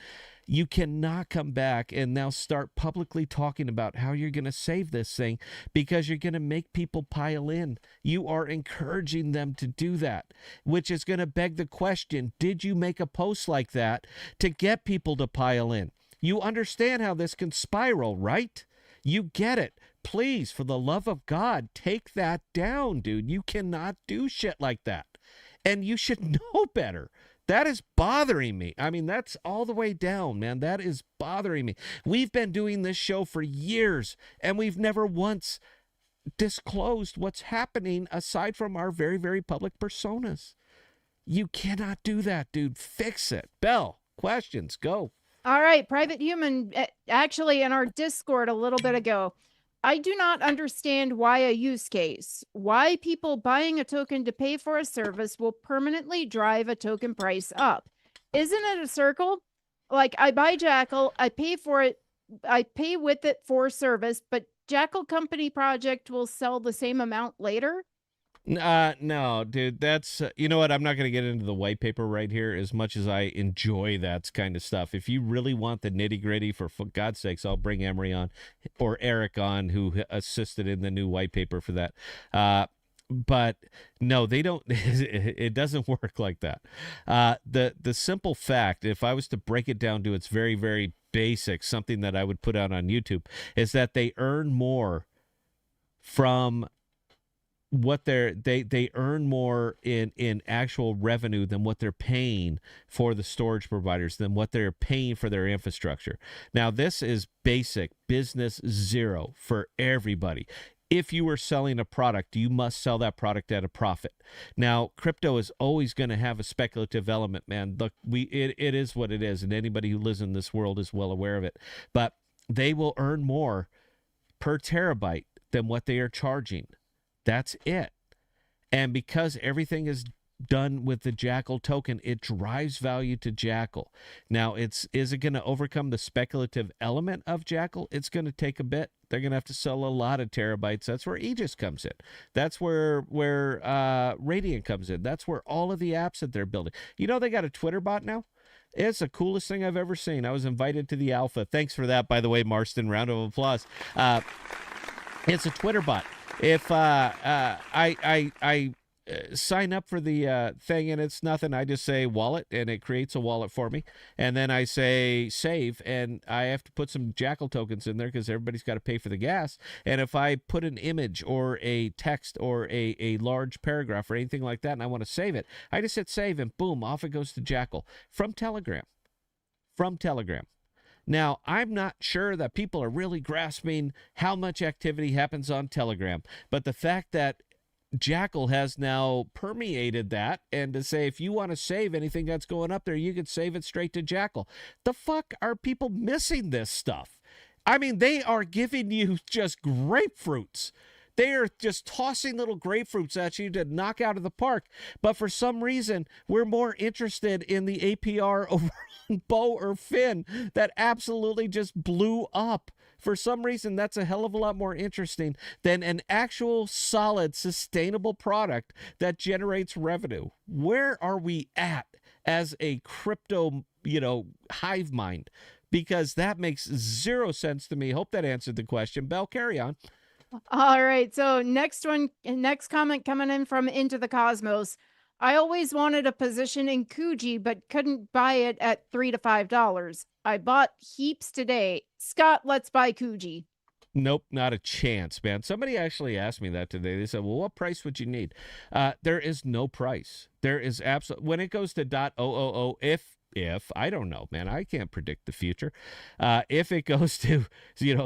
You cannot come back and now start publicly talking about how you're going to save this thing because you're going to make people pile in. You are encouraging them to do that, which is going to beg the question, did you make a post like that to get people to pile in? You understand how this can spiral, right? You get it. Please, for the love of God, take that down, dude. You cannot do shit like that. And you should know better. That is bothering me. I mean, that's all the way down, man. That is bothering me. We've been doing this show for years, and we've never once disclosed what's happening aside from our very, very public personas. You cannot do that, dude. Fix it. Bell, questions, go. All right, Private Human, actually in our Discord a little bit ago, I do not understand why a use case, why people buying a token to pay for a service will permanently drive a token price up. Isn't it a circle? Like I buy Jackal, I pay for it, I pay with it for service, but Jackal Company project will sell the same amount later? No, dude, that's, you know what? I'm not going to get into the white paper right here as much as I enjoy that kind of stuff. If you really want the nitty gritty, for God's sakes, I'll bring Emery on or Eric on, who assisted in the new white paper for that. But no, they don't, it doesn't work like that. The simple fact, if I was to break it down to its very, very basic, something that I would put out on YouTube, is that they earn more from what they earn more in actual revenue than what they're paying for the storage providers, than what they're paying for their infrastructure. Now, this is basic business zero for everybody. If you are selling a product, you must sell that product at a profit. Now, crypto is always going to have a speculative element, man. Look, it is what it is, and anybody who lives in this world is well aware of it. But they will earn more per terabyte than what they are charging. That's it. And because everything is done with the Jackal token, it drives value to Jackal. Now, is it going to overcome the speculative element of Jackal? It's going to take a bit. They're going to have to sell a lot of terabytes. That's where Aegis comes in. That's where Radiant comes in. That's where all of the apps that they're building. You know, they got a Twitter bot now. It's the coolest thing I've ever seen. I was invited to the alpha. Thanks for that, by the way, Marston. Round of applause. It's a Twitter bot. If I sign up for the thing and it's nothing, I just say wallet and it creates a wallet for me. And then I say save, and I have to put some Jackal tokens in there because everybody's got to pay for the gas. And if I put an image or a text or a large paragraph or anything like that and I want to save it, I just hit save and boom, off it goes to Jackal from Telegram. Now, I'm not sure that people are really grasping how much activity happens on Telegram, but the fact that Jackal has now permeated that, and to say if you want to save anything that's going up there, you could save it straight to Jackal. The fuck are people missing this stuff? I mean, they are giving you just grapefruits. They are just tossing little grapefruits at you to knock out of the park. But for some reason, we're more interested in the APR over Bo or Finn that absolutely just blew up. For some reason, that's a hell of a lot more interesting than an actual solid, sustainable product that generates revenue. Where are we at as a crypto, hive mind? Because that makes zero sense to me. Hope that answered the question. Bell, carry on. All right. So next comment coming in from Into the Cosmos. I always wanted a position in KUJI, but couldn't buy it at $3 to $5. I bought heaps today. Scott, let's buy KUJI. Nope, not a chance, man. Somebody actually asked me that today. They said, well, what price would you need? There is no price. There is absolutely, when it goes to .000, if I don't know, man, I can't predict the future. If it goes to,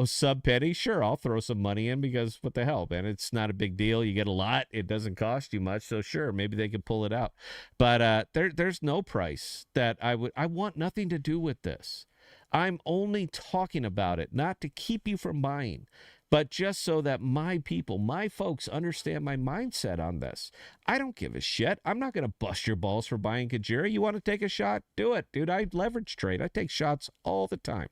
sub penny, sure, I'll throw some money in because what the hell, man, it's not a big deal. You get a lot. It doesn't cost you much. So sure, maybe they could pull it out. But there's no price that I want nothing to do with this. I'm only talking about it, not to keep you from buying, but just so that my people, my folks understand my mindset on this. I don't give a shit. I'm not going to bust your balls for buying KUJI. You want to take a shot? Do it, dude. I leverage trade. I take shots all the time.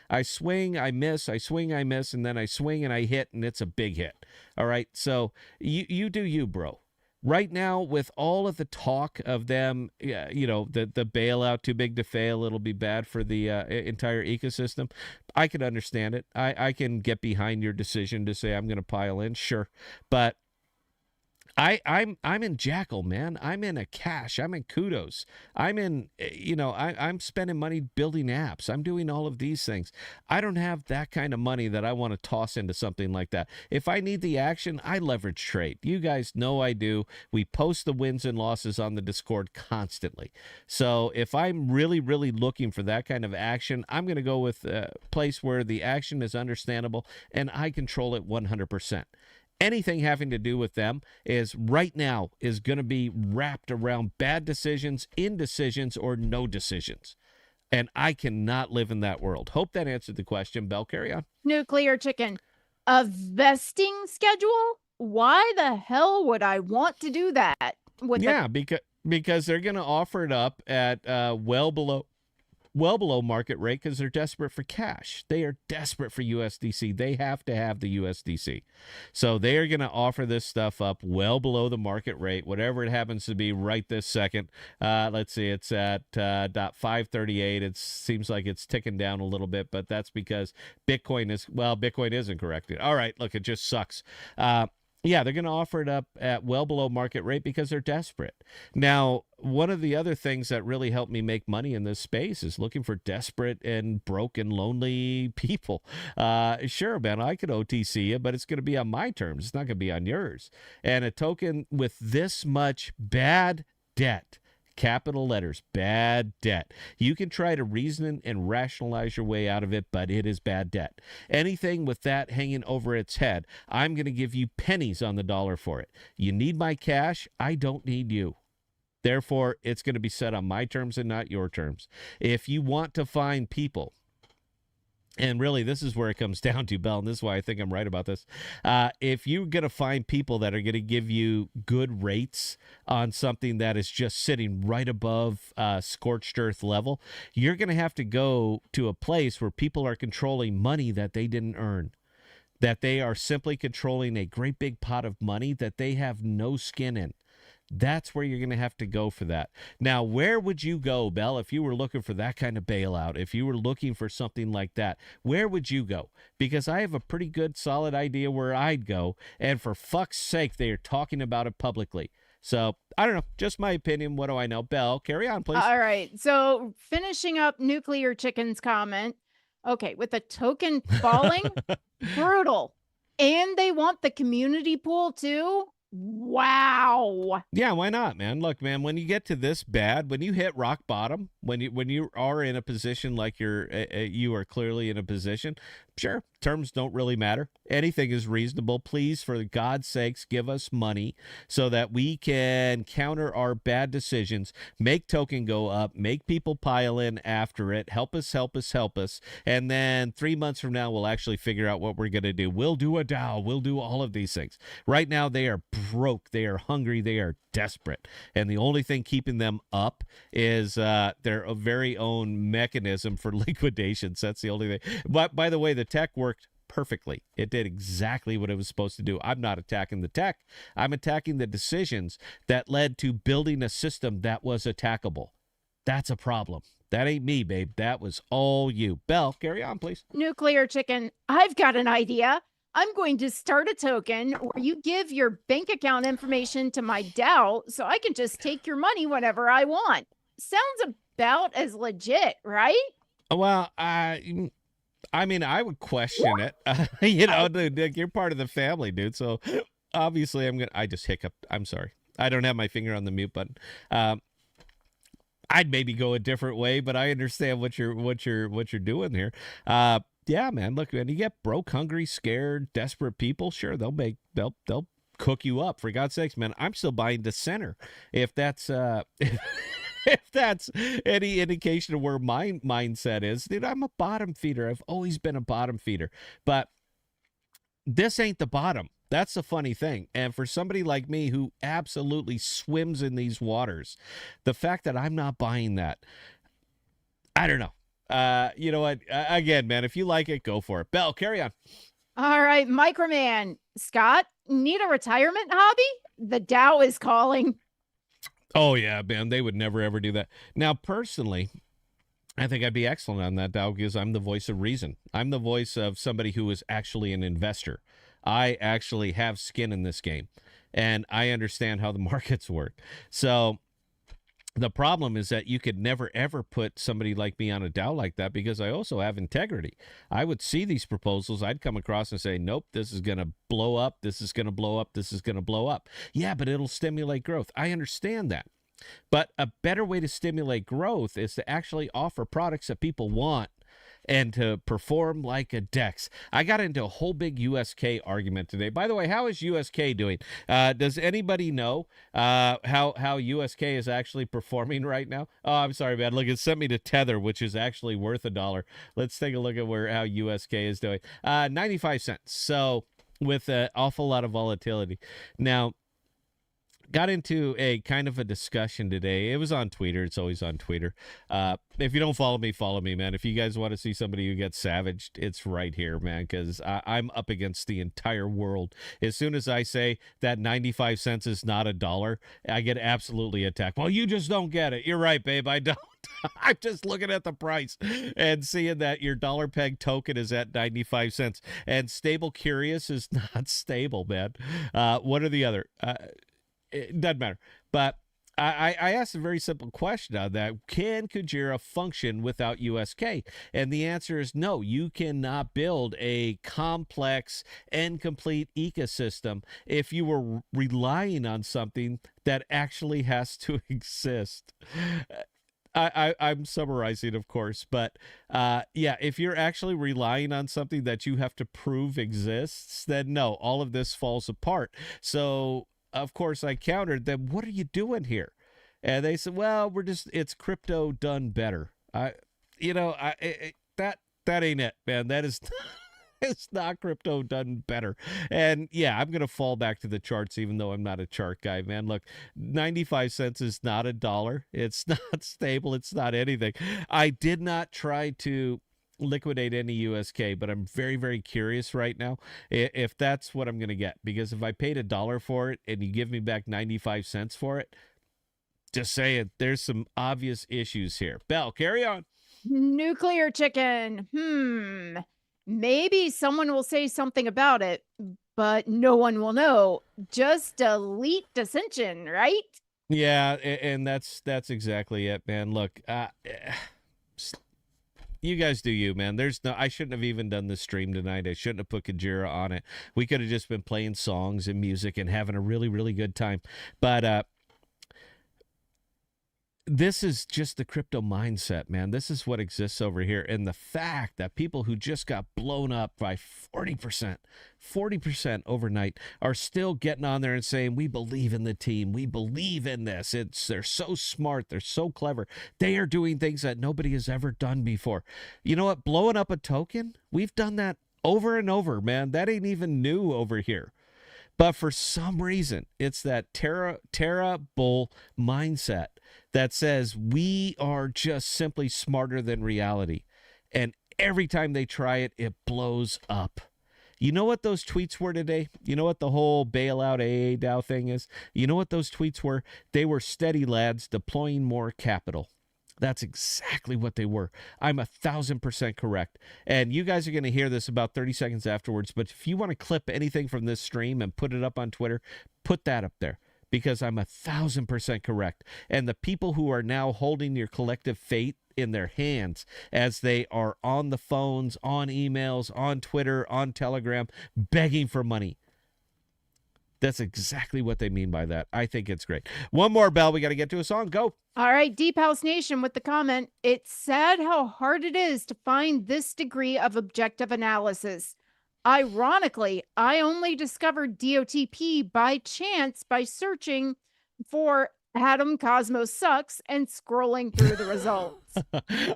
I swing, I miss, I swing, I miss, and then I swing and I hit, and it's a big hit. All right? So you do you, bro. Right now, with all of the talk of them, the bailout too big to fail, it'll be bad for the entire ecosystem. I can understand it. I can get behind your decision to say I'm going to pile in, sure, but I'm in Jackal, man. I'm in a Cash. I'm in Kudos. I'm in, I'm spending money building apps. I'm doing all of these things. I don't have that kind of money that I want to toss into something like that. If I need the action, I leverage trade. You guys know I do. We post the wins and losses on the Discord constantly. So if I'm really, really looking for that kind of action, I'm going to go with a place where the action is understandable and I control it 100%. Anything having to do with them is right now is going to be wrapped around bad decisions, indecisions, or no decisions. And I cannot live in that world. Hope that answered the question. Bell, carry on. Nuclear chicken. A vesting schedule? Why the hell would I want to do that? Because they're going to offer it up at well below market rate because they're desperate for cash. They are desperate for USDC. They have to have the USDC. So they are going to offer this stuff up well below the market rate, whatever it happens to be right this second. Let's see, it's at .538. It seems like it's ticking down a little bit, but that's because Bitcoin isn't corrected. All right, look, it just sucks. Yeah, they're going to offer it up at well below market rate because they're desperate. Now, one of the other things that really helped me make money in this space is looking for desperate and broken, lonely people. Sure, man, I could OTC you, but it's going to be on my terms. It's not going to be on yours. And a token with this much bad debt, capital letters, bad debt. You can try to reason and rationalize your way out of it, but it is bad debt. Anything with that hanging over its head, I'm going to give you pennies on the dollar for it. You need my cash. I don't need you. Therefore, it's going to be set on my terms and not your terms. If you want to find people, and really, this is where it comes down to, Bell, and this is why I think I'm right about this. If you're going to find people that are going to give you good rates on something that is just sitting right above scorched earth level, you're going to have to go to a place where people are controlling money that they didn't earn, that they are simply controlling a great big pot of money that they have no skin in. That's where you're going to have to go for that. Now, where would you go, Bell, if you were looking for that kind of bailout, if you were looking for something like that? Where would you go? Because I have a pretty good, solid idea where I'd go, and for fuck's sake, they are talking about it publicly. So, I don't know, just my opinion. What do I know? Bell, carry on, please. All right. So, finishing up Nuclear Chicken's comment. Okay, with the token falling, brutal. And they want the community pool, too? Wow. Yeah, why not, man? Look, man, when you get to this bad, when you hit rock bottom, when you are in a position like you are clearly in a position, sure, terms don't really matter. Anything is reasonable. Please, for God's sakes, give us money so that we can counter our bad decisions, make token go up, make people pile in after it, help us. And then 3 months from now, we'll actually figure out what we're going to do. We'll do a DAO. We'll do all of these things. Right now, they are broke. They are hungry. They are desperate. And the only thing keeping them up is their very own mechanism for liquidations. That's the only thing. But by the way, the tech worked perfectly. It did exactly what it was supposed to do. I'm not attacking the tech. I'm attacking the decisions that led to building a system that was attackable. That's a problem. That ain't me, babe. That was all you. Bell, carry on, please. Nuclear Chicken, I've got an idea. I'm going to start a token where you give your bank account information to my DAO so I can just take your money whenever I want. Sounds about as legit, right? Well, I mean, I would question it. Dude, you're part of the family, dude. So obviously I just hiccuped. I'm sorry. I don't have my finger on the mute button. I'd maybe go a different way, but I understand what you're doing here. Yeah, man. Look, when you get broke, hungry, scared, desperate people, sure, they'll cook you up. For God's sakes, man, I'm still buying the center. If that's if that's any indication of where my mindset is, dude, I'm a bottom feeder. I've always been a bottom feeder, but this ain't the bottom. That's the funny thing. And for somebody like me who absolutely swims in these waters, the fact that I'm not buying that, I don't know. You know what? Again, man, if you like it, go for it. Bell, carry on. All right, Microman. Scott, need a retirement hobby? The Dow is calling. Oh, yeah, man. They would never, ever do that. Now, personally, I think I'd be excellent on that, Dow, because I'm the voice of reason. I'm the voice of somebody who is actually an investor. I actually have skin in this game, and I understand how the markets work. So the problem is that you could never, ever put somebody like me on a Dow like that, because I also have integrity. I would see these proposals. I'd come across and say, nope, this is going to blow up. This is going to blow up. This is going to blow up. Yeah, but it'll stimulate growth. I understand that. But a better way to stimulate growth is to actually offer products that people want and to perform like a DEX. I got into a whole big USK argument today. By the way, how is USK doing? Does anybody know how USK is actually performing right now? Oh, I'm sorry, man. Look, it sent me to Tether, which is actually worth $1. Let's take a look at how USK is doing. 95 cents. So with an awful lot of volatility. Now, got into a kind of a discussion today. It was on Twitter. It's always on Twitter. If you don't follow me, man. If you guys want to see somebody who gets savaged, it's right here, man, because I'm up against the entire world. As soon as I say that 95 cents is not $1, I get absolutely attacked. Well, you just don't get it. You're right, babe. I don't. I'm just looking at the price and seeing that your dollar peg token is at 95 cents. And Stable Curious is not stable, man. What are the other? It doesn't matter. But I asked a very simple question on that. Can Kujira function without USK? And the answer is no. You cannot build a complex and complete ecosystem if you were relying on something that actually has to exist. I'm summarizing, of course, but yeah, if you're actually relying on something that you have to prove exists, then no, all of this falls apart. So of course, I countered them. What are you doing here? And they said, well, it's crypto done better. That ain't it, man. That is, it's not crypto done better. And yeah, I'm going to fall back to the charts, even though I'm not a chart guy, man. Look, 95 cents is not $1. It's not stable. It's not anything. I did not try to liquidate any USK, but I'm very, very curious right now if that's what I'm going to get, because if I paid $1 for it and you give me back 95 cents for it, just saying, there's some obvious issues here. Bell, carry on. Nuclear chicken. Maybe someone will say something about it, but no one will know. Just delete dissension, right? Yeah, and that's exactly it, man. Look, you guys do you, man. I shouldn't have even done this stream tonight. I shouldn't have put Kujira on it. We could have just been playing songs and music and having a really, really good time. But this is just the crypto mindset, man. This is what exists over here. And the fact that people who just got blown up by 40% overnight are still getting on there and saying, we believe in the team. We believe in this. They're so smart. They're so clever. They are doing things that nobody has ever done before. You know what? Blowing up a token, we've done that over and over, man. That ain't even new over here. But for some reason, it's that Terra bull mindset that says we are just simply smarter than reality. And every time they try it, it blows up. You know what those tweets were today? You know what the whole bailout AA DAO thing is? You know what those tweets were? They were steady lads deploying more capital. That's exactly what they were. I'm 1,000% correct. And you guys are going to hear this about 30 seconds afterwards. But if you want to clip anything from this stream and put it up on Twitter, put that up there, because I'm 1,000% correct. And the people who are now holding your collective fate in their hands as they are on the phones, on emails, on Twitter, on Telegram, begging for money. That's exactly what they mean by that. I think it's great. One more, Bell. We got to get to a song. Go. All right, Deep House Nation with the comment. It's sad how hard it is to find this degree of objective analysis. Ironically, I only discovered DOTP by chance by searching for Atom Cosmos Sucks and scrolling through the results.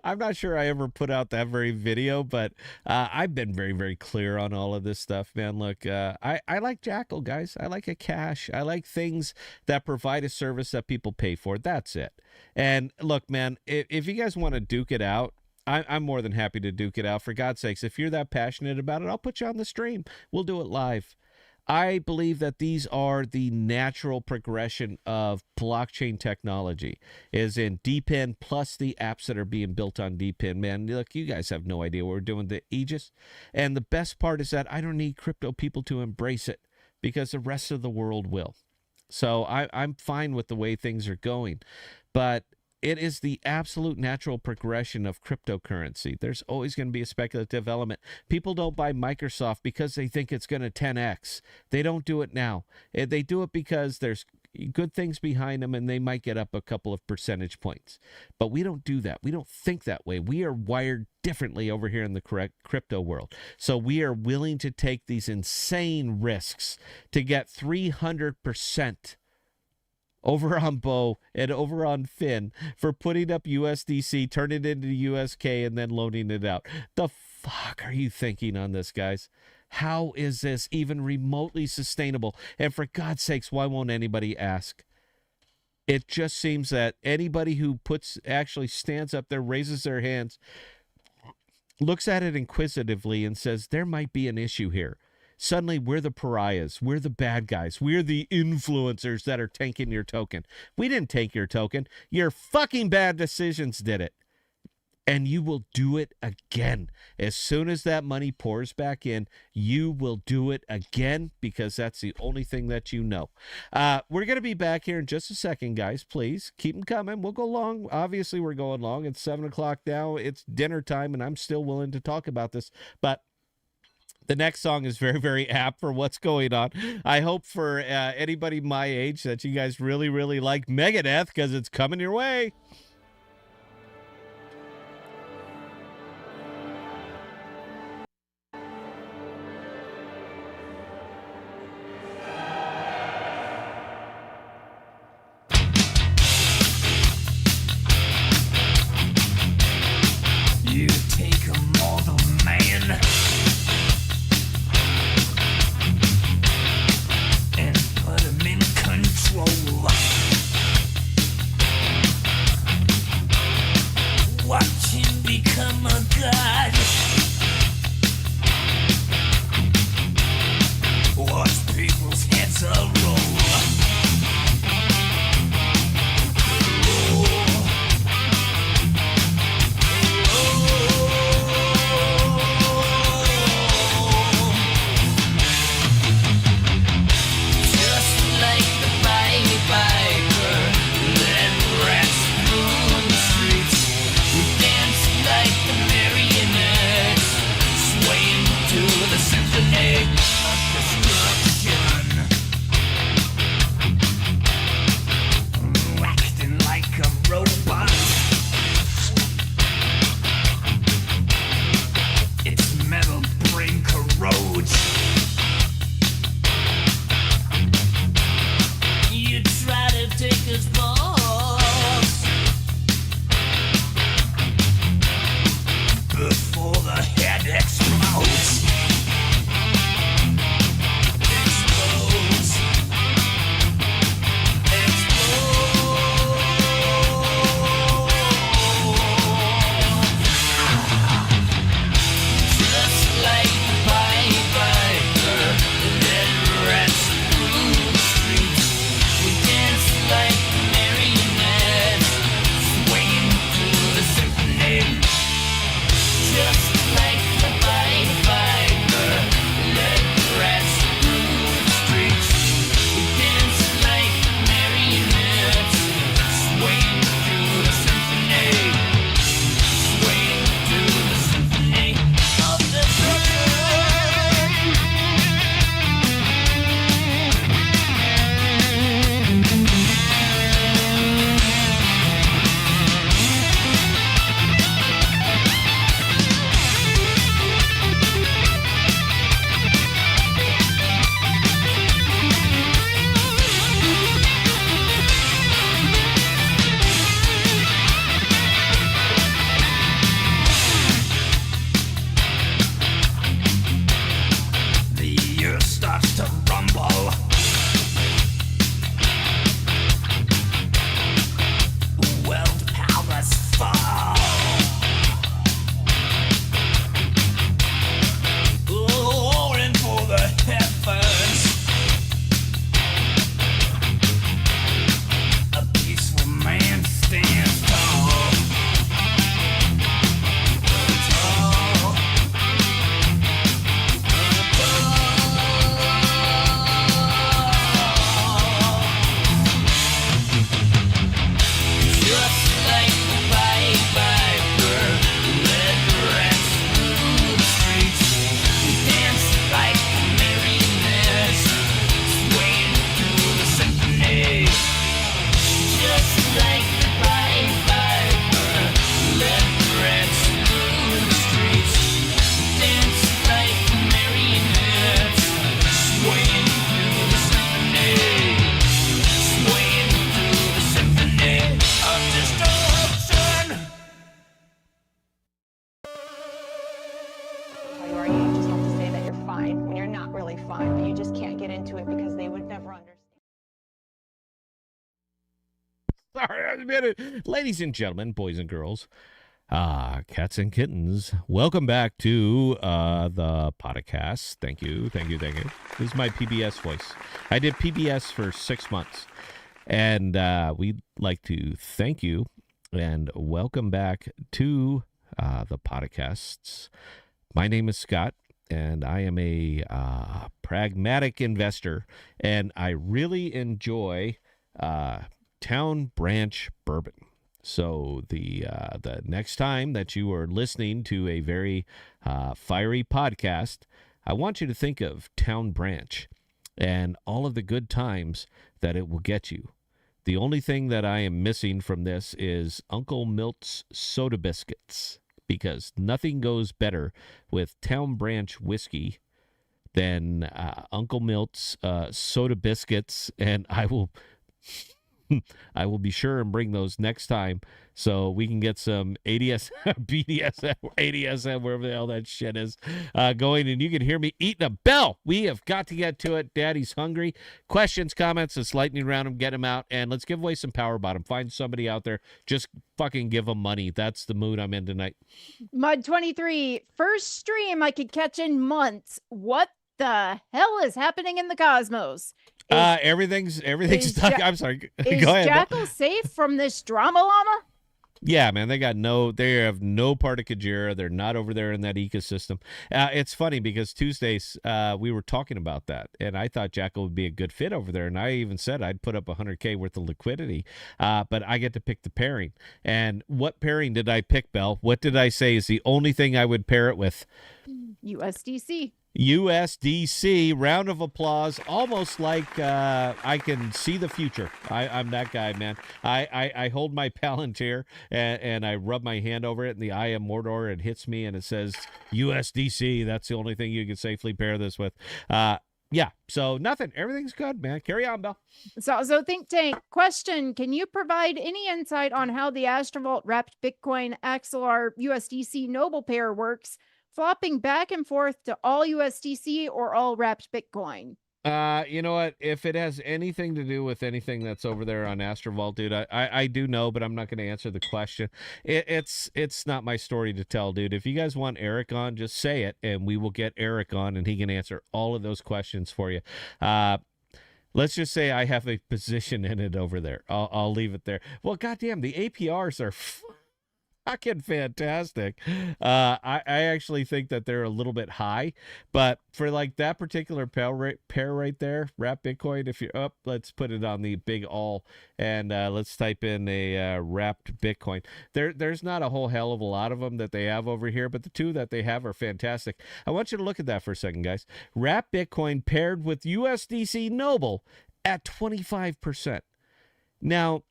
I'm not sure I ever put out that very video, but I've been very, very clear on all of this stuff, man. Look, I like Jackal, guys. I like a cache. I like things that provide a service that people pay for. That's it. And look, man, if you guys want to duke it out, I'm more than happy to duke it out. For God's sakes, if you're that passionate about it, I'll put you on the stream. We'll do it live. I believe that these are the natural progression of blockchain technology, is in DePIN plus the apps that are being built on DePIN. Man, look, you guys have no idea what we're doing with Aegis. And the best part is that I don't need crypto people to embrace it because the rest of the world will. So I'm fine with the way things are going. But it is the absolute natural progression of cryptocurrency. There's always going to be a speculative element. People don't buy Microsoft because they think it's going to 10x. They don't do it now. They do it because there's good things behind them and they might get up a couple of percentage points. But we don't do that. We don't think that way. We are wired differently over here in the crypto world. So we are willing to take these insane risks to get 300% over on Bo and over on Finn for putting up USDC, turning it into USK, and then loaning it out. The fuck are you thinking on this, guys? How is this even remotely sustainable? And for God's sakes, why won't anybody ask? It just seems that anybody who actually stands up there, raises their hands, looks at it inquisitively and says, there might be an issue here. Suddenly, we're the pariahs. We're the bad guys. We're the influencers that are tanking your token. We didn't tank your token. Your fucking bad decisions did it. And you will do it again. As soon as that money pours back in, you will do it again because that's the only thing that you know. We're going to be back here in just a second, guys. Please keep them coming. We'll go long. Obviously, we're going long. It's 7 o'clock now. It's dinner time, and I'm still willing to talk about this. But the next song is very, very apt for what's going on. I hope for anybody my age that you guys really, really like Megadeth because it's coming your way. You take a mortal man and put him in control. Sorry, I admitted. Ladies and gentlemen, boys and girls, cats and kittens, welcome back to the podcast. Thank you. This is my PBS voice. I did PBS for 6 months, and we'd like to thank you and welcome back to the podcasts. My name is Scott, and I am a pragmatic investor, and I really enjoy Town Branch bourbon. So the next time that you are listening to a very fiery podcast, I want you to think of Town Branch and all of the good times that it will get you. The only thing that I am missing from this is Uncle Milt's soda biscuits, because nothing goes better with Town Branch whiskey than Uncle Milt's soda biscuits, and I will be sure and bring those next time so we can get some ADS, BDSM, ADSM, wherever the hell that shit is, going, and you can hear me eating a bell. We have got to get to it. Daddy's hungry. Questions, comments, this lightning round them, get them out, and let's give away some power bottom. Find somebody out there. Just fucking give them money. That's the mood I'm in tonight. Mud23, first stream I could catch in months. What the hell is happening in the cosmos? Everything's I'm sorry. Is Go ahead. Jackal safe from this drama llama? Yeah, man, they have no part of KUJI. They're not over there in that ecosystem. It's funny because Tuesdays we were talking about that, and I thought Jackal would be a good fit over there, and I even said I'd put up $100K worth of liquidity, but I get to pick the pairing. And what pairing did I pick, Belle? What did I say is the only thing I would pair it with? USDC. USDC. Round of applause. Almost like I can see the future. I'm that guy, man. I hold my Palantir and I rub my hand over it, and the Eye of Mordor, it hits me, and it says USDC. That's the only thing you can safely pair this with. Yeah, so nothing. Everything's good, man. Carry on, Belle. So Think Tank, question, can you provide any insight on how the Astrovault wrapped Bitcoin Axelar USDC Noble pair works? Flopping back and forth to all USDC or all wrapped Bitcoin? You know what? If it has anything to do with anything that's over there on Astrovault, dude, I do know, but I'm not going to answer the question. It's not my story to tell, dude. If you guys want Eric on, just say it, and we will get Eric on, and he can answer all of those questions for you. Let's just say I have a position in it over there. I'll leave it there. Well, goddamn, the APRs are fucking fantastic. I actually think that they're a little bit high, but for like that particular pair right there, wrap Bitcoin, if you're up, let's put it on the big all, and let's type in a wrapped Bitcoin. There's not a whole hell of a lot of them that they have over here, but the two that they have are fantastic. I want you to look at that for a second, guys. Wrap Bitcoin paired with USDC Noble at 25%. Now,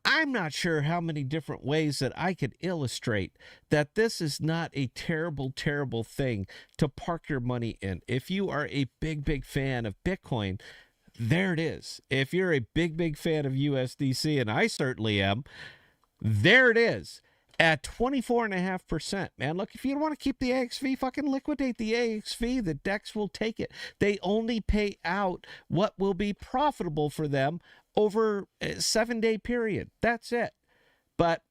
I'm not sure how many different ways that I could illustrate that this is not a terrible, terrible thing to park your money in. If you are a big, big fan of Bitcoin, there it is. If you're a big, big fan of USDC, and I certainly am, there it is at 24.5%. Man, look, if you want to keep the AXV, fucking liquidate the AXV. The DEX will take it. They only pay out what will be profitable for them over a 7-day period. That's it. But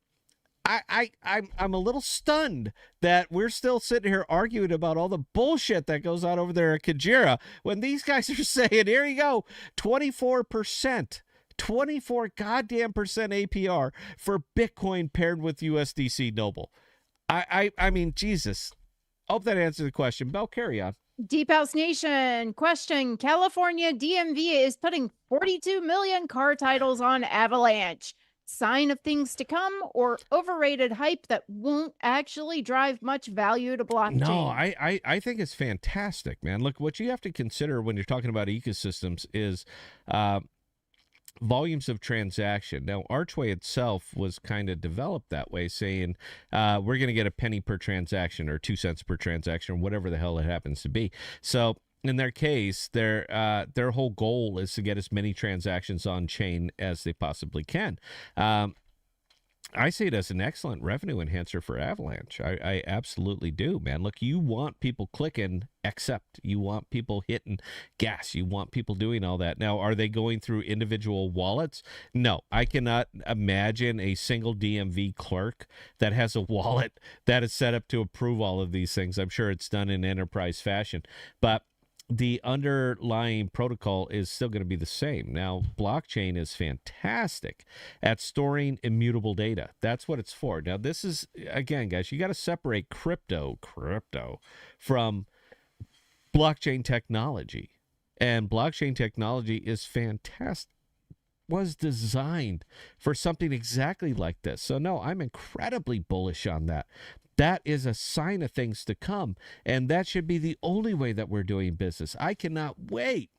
I'm a little stunned that we're still sitting here arguing about all the bullshit that goes on over there at KUJI when these guys are saying, here you go, 24%. 24 goddamn percent APR for Bitcoin paired with USDC Noble. I mean, Jesus. Hope that answers the question. Belle, carry on. Deep House Nation, question, California DMV is putting 42 million car titles on Avalanche. Sign of things to come or overrated hype that won't actually drive much value to blockchain? No, I think it's fantastic, man. Look, what you have to consider when you're talking about ecosystems is volumes of transaction. Now, Archway itself was kind of developed that way, saying we're going to get a penny per transaction or 2 cents per transaction, whatever the hell it happens to be. So in their case, their whole goal is to get as many transactions on chain as they possibly can. I see it as an excellent revenue enhancer for Avalanche. I absolutely do, man. Look, you want people clicking accept. You want people hitting gas. You want people doing all that. Now, are they going through individual wallets? No, I cannot imagine a single DMV clerk that has a wallet that is set up to approve all of these things. I'm sure it's done in enterprise fashion, but the underlying protocol is still going to be the same. Now, blockchain is fantastic at storing immutable data. That's what it's for. Now, this is, again, guys, you got to separate crypto from blockchain technology. And blockchain technology is fantastic. Was designed for something exactly like this. So, no, I'm incredibly bullish on that. That is a sign of things to come, and that should be the only way that we're doing business. I cannot wait.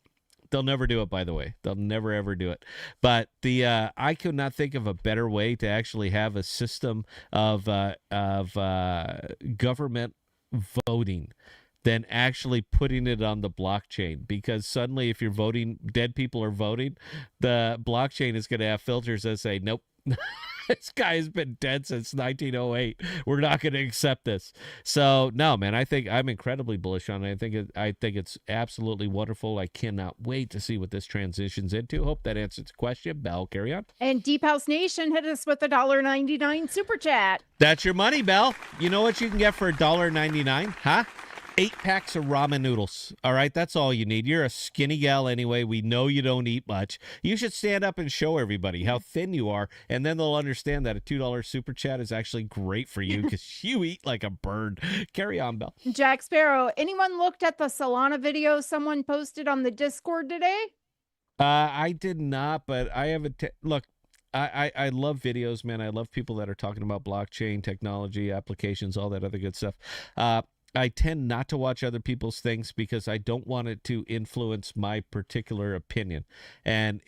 They'll never do it, by the way. They'll never, ever do it. But I could not think of a better way to actually have a system of government voting than actually putting it on the blockchain. Because suddenly, if you're voting, dead people are voting, the blockchain is going to have filters that say, nope. This guy has been dead since 1908. We're not going to accept this. So no, man, I think I'm incredibly bullish on it. I think it's absolutely wonderful. I cannot wait to see what this transitions into. Hope that answers the question. Bell, carry on. And Deep House Nation hit us with a $1.99 super chat. That's your money, Bell. You know what you can get for $1.99, huh? 8 packs of ramen noodles. All right, that's all you need. You're a skinny gal anyway. We know you don't eat much. You should stand up and show everybody how thin you are, and then they'll understand that a $2 super chat is actually great for you because you eat like a bird. Carry on, Bell. Jack Sparrow, anyone looked at the Solana video someone posted on the Discord today? I did not, but I haven't. Look, I love videos, man. I love people that are talking about blockchain technology, applications, all that other good stuff. I tend not to watch other people's things because I don't want it to influence my particular opinion. And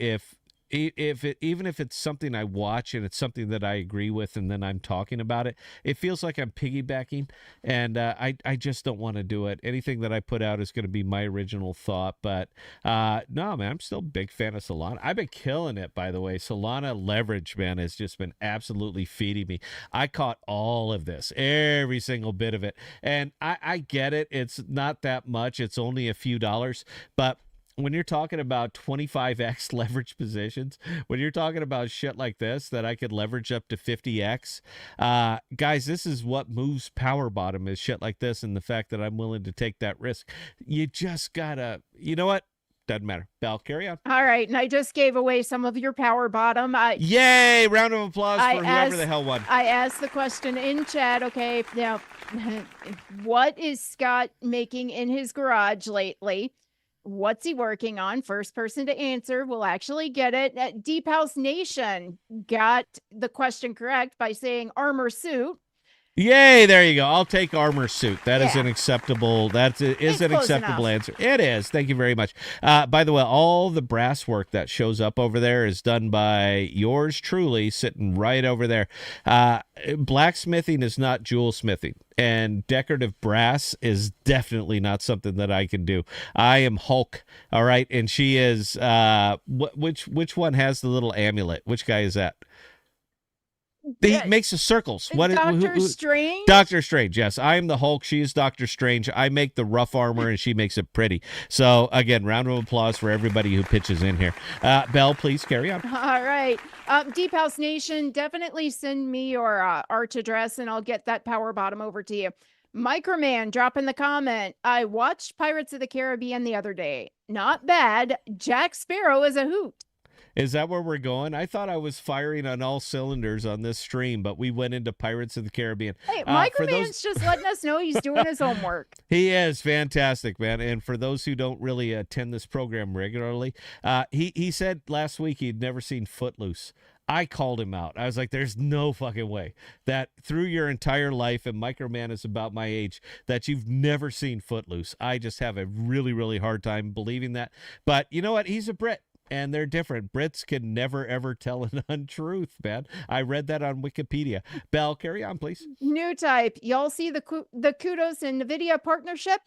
even if it's something I watch and it's something that I agree with and then I'm talking about it, it feels like I'm piggybacking, and I just don't want to do it. Anything that I put out is going to be my original thought, but no, man, I'm still a big fan of Solana. I've been killing it, by the way. Solana leverage, man, has just been absolutely feeding me. I caught all of this, every single bit of it, and I get it. It's not that much. It's only a few dollars, but when you're talking about 25x leverage positions, when you're talking about shit like this that I could leverage up to 50x, guys, this is what moves power bottom, is shit like this, and the fact that I'm willing to take that risk. You just gotta, you know what? Doesn't matter. Bell, carry on. All right, and I just gave away some of your power bottom. Yay! Round of applause for whoever the hell won. I asked the question in chat. Okay, now, what is Scott making in his garage lately? What's he working on? First person to answer will actually get it. Deep House Nation got the question correct by saying armor suit. Yay, there you go. I'll take armor suit. That is Yeah. an acceptable, that is an close acceptable enough. answer. It is. Thank you very much. By the way, all the brass work that shows up over there is done by yours truly, sitting right over there. Blacksmithing is not jewel smithing, and decorative brass is definitely not something that I can do. I am Hulk, all right, and she is, which one has the little amulet? Which guy is that? He makes the circles. Doctor Strange? Doctor Strange, yes. I am the Hulk. She is Doctor Strange. I make the rough armor, and she makes it pretty. So, again, round of applause for everybody who pitches in here. Belle, please carry on. All right. Deep House Nation, definitely send me your arch address, and I'll get that power bottom over to you. Microman, drop in the comment. I watched Pirates of the Caribbean the other day. Not bad. Jack Sparrow is a hoot. Is that where we're going? I thought I was firing on all cylinders on this stream, but we went into Pirates of the Caribbean. Hey, Microman's just letting us know he's doing his homework. He is fantastic, man. And for those who don't really attend this program regularly, he said last week he'd never seen Footloose. I called him out. I was like, there's no fucking way that through your entire life, and Microman is about my age, that you've never seen Footloose. I just have a really, really hard time believing that. But you know what? He's a Brit. And they're different. Brits can never, ever tell an untruth, man. I read that on Wikipedia. Belle, carry on, please. New type. Y'all see the Kudos and NVIDIA partnership?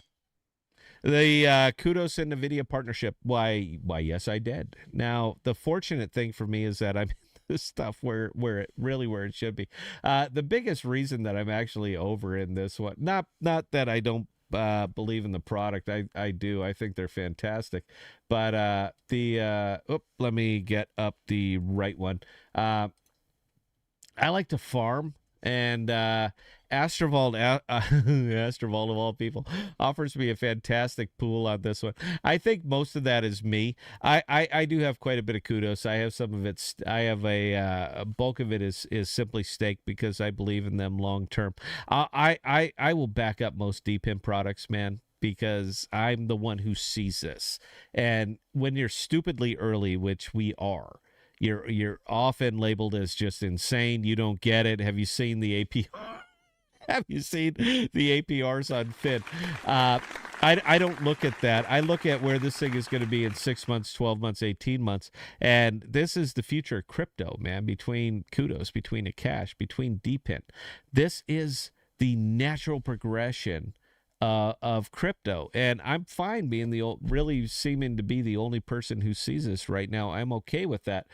The Kudos and NVIDIA partnership. Why, yes, I did. Now, the fortunate thing for me is that I'm this stuff where it should be. The biggest reason that I'm actually over in this one, not that I don't believe in the product. I do. I think they're fantastic. But let me get up the right one. I like to farm, and Astrovault, Astrovault of all people, offers me a fantastic pool on this one. I think most of that is me. I do have quite a bit of kudos. I have some of it. I have a bulk of it is simply stake because I believe in them long term. I will back up most deep in products, man, because I'm the one who sees this. And when you're stupidly early, which we are, you're often labeled as just insane. You don't get it. Have you seen the AP? Have you seen the APRs on Fin? I don't look at that. I look at where this thing is going to be in 6 months, 12 months, 18 months. And this is the future of crypto, man, between Kudos, between Akash, between DPIN. This is the natural progression of crypto. And I'm fine being really seeming to be the only person who sees this right now. I'm okay with that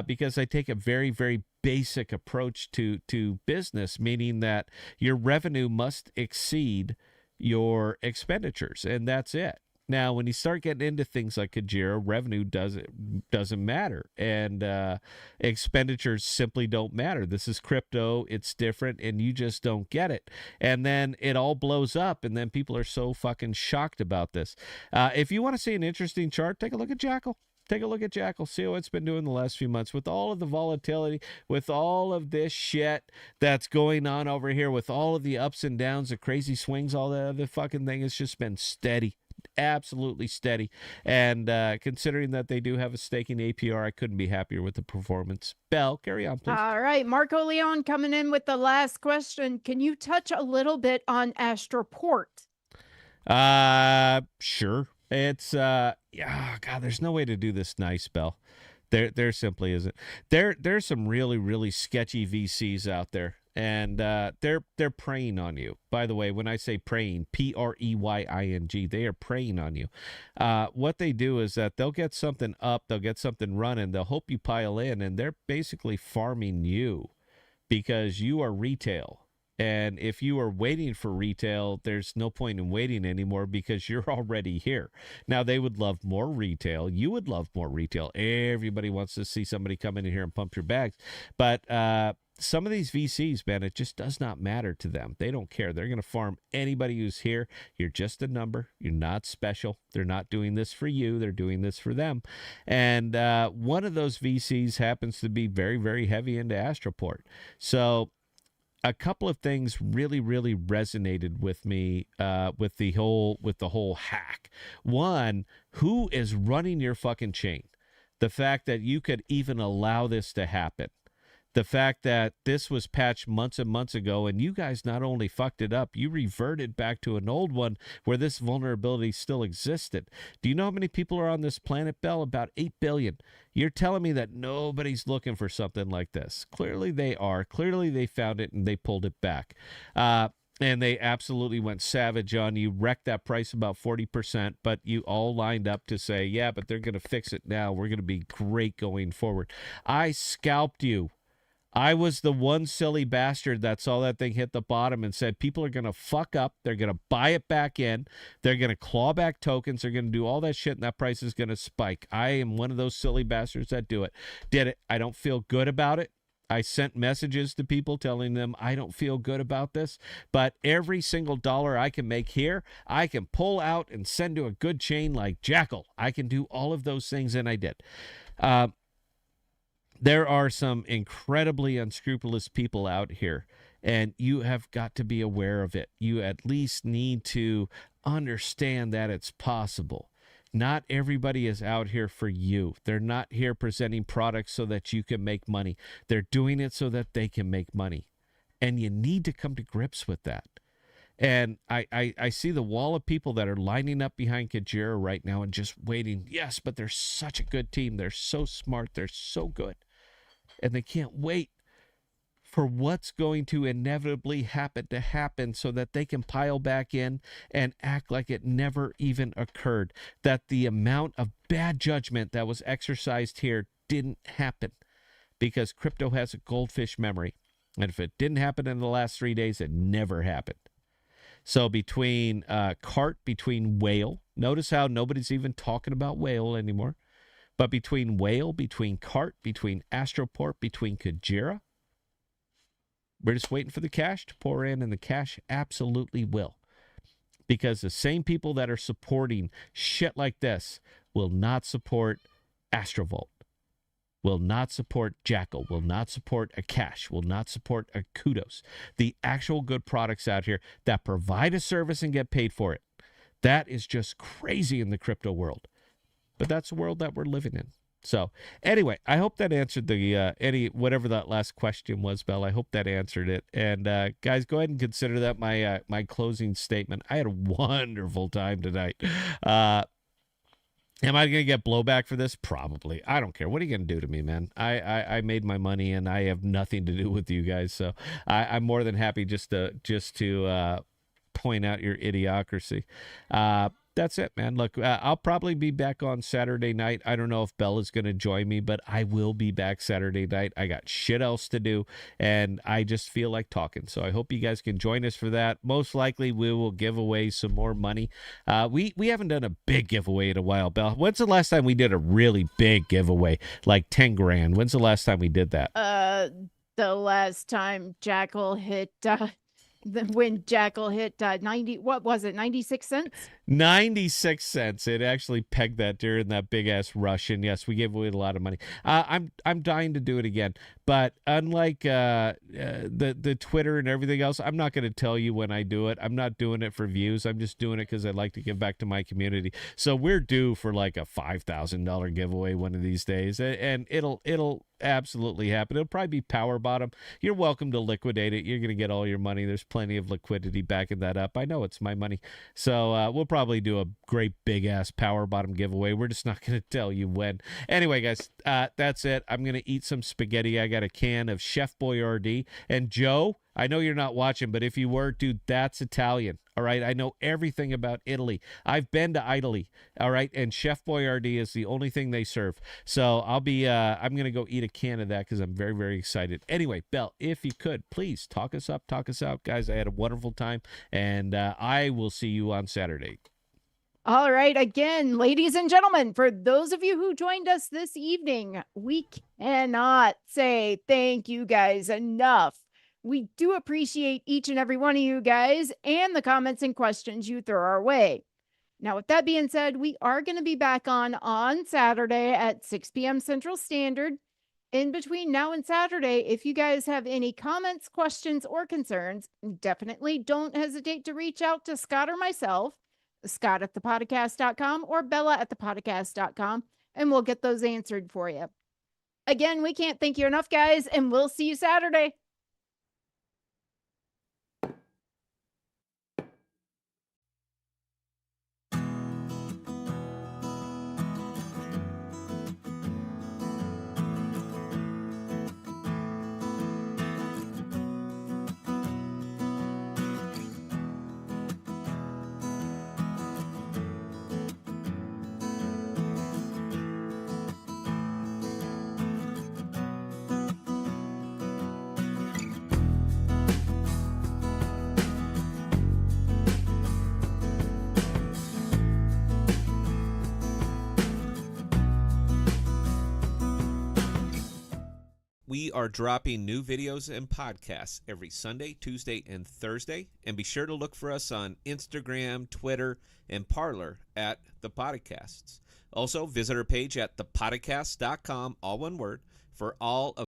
because I take a very, very basic approach to business, meaning that your revenue must exceed your expenditures, and that's it. Now, when you start getting into things like Kujira, revenue doesn't matter, and expenditures simply don't matter. This is crypto; it's different, and you just don't get it. And then it all blows up, and then people are so fucking shocked about this. If you want to see an interesting chart, take a look at Jackal. Take a look at Jackal. See how it's been doing the last few months with all of the volatility, with all of this shit that's going on over here, with all of the ups and downs, the crazy swings, all the other fucking thing. It's just been steady. Absolutely steady. And considering that they do have a staking APR, I couldn't be happier with the performance. Belle, carry on, please. All right, Marco Leon coming in with the last question. Can you touch a little bit on Astroport? Sure. It's God, there's no way to do this nice, Belle. There simply isn't. There's some really, really sketchy VCs out there, and they're preying on you. By the way, when I say preying, PREYING, they are preying on you. What they do is that they'll get something up, they'll get something running, they'll hope you pile in, and they're basically farming you because you are retail. And if you are waiting for retail, there's no point in waiting anymore because you're already here. Now, they would love more retail. You would love more retail. Everybody wants to see somebody come in here and pump your bags. But some of these VCs, man, it just does not matter to them. They don't care. They're going to farm anybody who's here. You're just a number. You're not special. They're not doing this for you. They're doing this for them. And one of those VCs happens to be very, very heavy into Astroport. So a couple of things really, really resonated with me with the whole hack. One, who is running your fucking chain? The fact that you could even allow this to happen. The fact that this was patched months and months ago, and you guys not only fucked it up, you reverted back to an old one where this vulnerability still existed. Do you know how many people are on this planet, Bell? About 8 billion. You're telling me that nobody's looking for something like this. Clearly they are. Clearly they found it and they pulled it back. And they absolutely went savage on you, wrecked that price about 40%, but you all lined up to say, yeah, but they're going to fix it now. We're going to be great going forward. I scalped you. I was the one silly bastard that saw that thing hit the bottom and said, people are going to fuck up. They're going to buy it back in. They're going to claw back tokens. They're going to do all that shit, and that price is going to spike. I am one of those silly bastards that did it. I don't feel good about it. I sent messages to people telling them I don't feel good about this, but every single dollar I can make here, I can pull out and send to a good chain like Jackal. I can do all of those things, and I did. There are some incredibly unscrupulous people out here, and you have got to be aware of it. You at least need to understand that it's possible. Not everybody is out here for you. They're not here presenting products so that you can make money. They're doing it so that they can make money. And you need to come to grips with that. And I see the wall of people that are lining up behind Kujira right now and just waiting. Yes, but they're such a good team. They're so smart. They're so good. And they can't wait for what's going to inevitably happen so that they can pile back in and act like it never even occurred. That the amount of bad judgment that was exercised here didn't happen. because crypto has a goldfish memory. And if it didn't happen in the last 3 days, it never happened. So between CART, between Whale, notice how nobody's even talking about Whale anymore. But between Whale, between CART, between Astroport, between KUJI, we're just waiting for the cash to pour in, and the cash absolutely will. Because the same people that are supporting shit like this will not support Astrovault, will not support Jackal, will not support a Cash, will not support a Kudos. The actual good products out here that provide a service and get paid for it. That is just crazy in the crypto world. But that's the world that we're living in. So anyway, I hope that answered the whatever that last question was, Bell. I hope that answered it. And guys, go ahead and consider that my closing statement. I had a wonderful time tonight. Am I going to get blowback for this? Probably. I don't care. What are you going to do to me, man? I made my money, and I have nothing to do with you guys. So I'm more than happy just to point out your idiocracy. That's it, man. Look, I'll probably be back on Saturday night. I don't know if Bella's going to join me, but I will be back Saturday night. I got shit else to do, and I just feel like talking. So I hope you guys can join us for that. Most likely, we will give away some more money. We haven't done a big giveaway in a while, Bella. When's the last time we did a really big giveaway, like 10 grand? When's the last time we did that? The last time Jackal hit when Jackal hit 90, what was it, 96 cents? 96 cents. It actually pegged that during that big ass rush, and yes, we gave away a lot of money. I'm dying to do it again, but unlike the Twitter and everything else, I'm not going to tell you when I do it. I'm not doing it for views. I'm just doing it because I'd like to give back to my community. So we're due for like a $5,000 giveaway one of these days, and it'll absolutely happen. It'll probably be power bottom. You're welcome to liquidate it. You're going to get all your money. There's plenty of liquidity backing that up. I know it's my money. So we'll probably do a great big ass power bottom giveaway. We're just not going to tell you when. Anyway, guys, that's it. I'm going to eat some spaghetti. I got a can of Chef Boyardee. And Joe, I know you're not watching, but if you were, dude, that's Italian. All right. I know everything about Italy. I've been to Italy. All right. And Chef Boyardee is the only thing they serve. So I'm going to go eat a can of that because I'm very, very excited. Anyway, Belle, if you could, please talk us up, talk us out, guys. I had a wonderful time, and I will see you on Saturday. All right. Again, ladies and gentlemen, for those of you who joined us this evening, we cannot say thank you guys enough. We do appreciate each and every one of you guys and the comments and questions you throw our way. Now, with that being said, we are going to be back on Saturday at 6 p.m. Central Standard. In between now and Saturday, if you guys have any comments, questions, or concerns, definitely don't hesitate to reach out to Scott or myself, Scott at ThePodcast.com or Bella at ThePodcast.com, and we'll get those answered for you. Again, we can't thank you enough, guys, and we'll see you Saturday. We are dropping new videos and podcasts every Sunday, Tuesday, and Thursday. And be sure to look for us on Instagram, Twitter, and Parler at ThePodocasts. Also, visit our page at ThePodocasts.com, all one word, for all of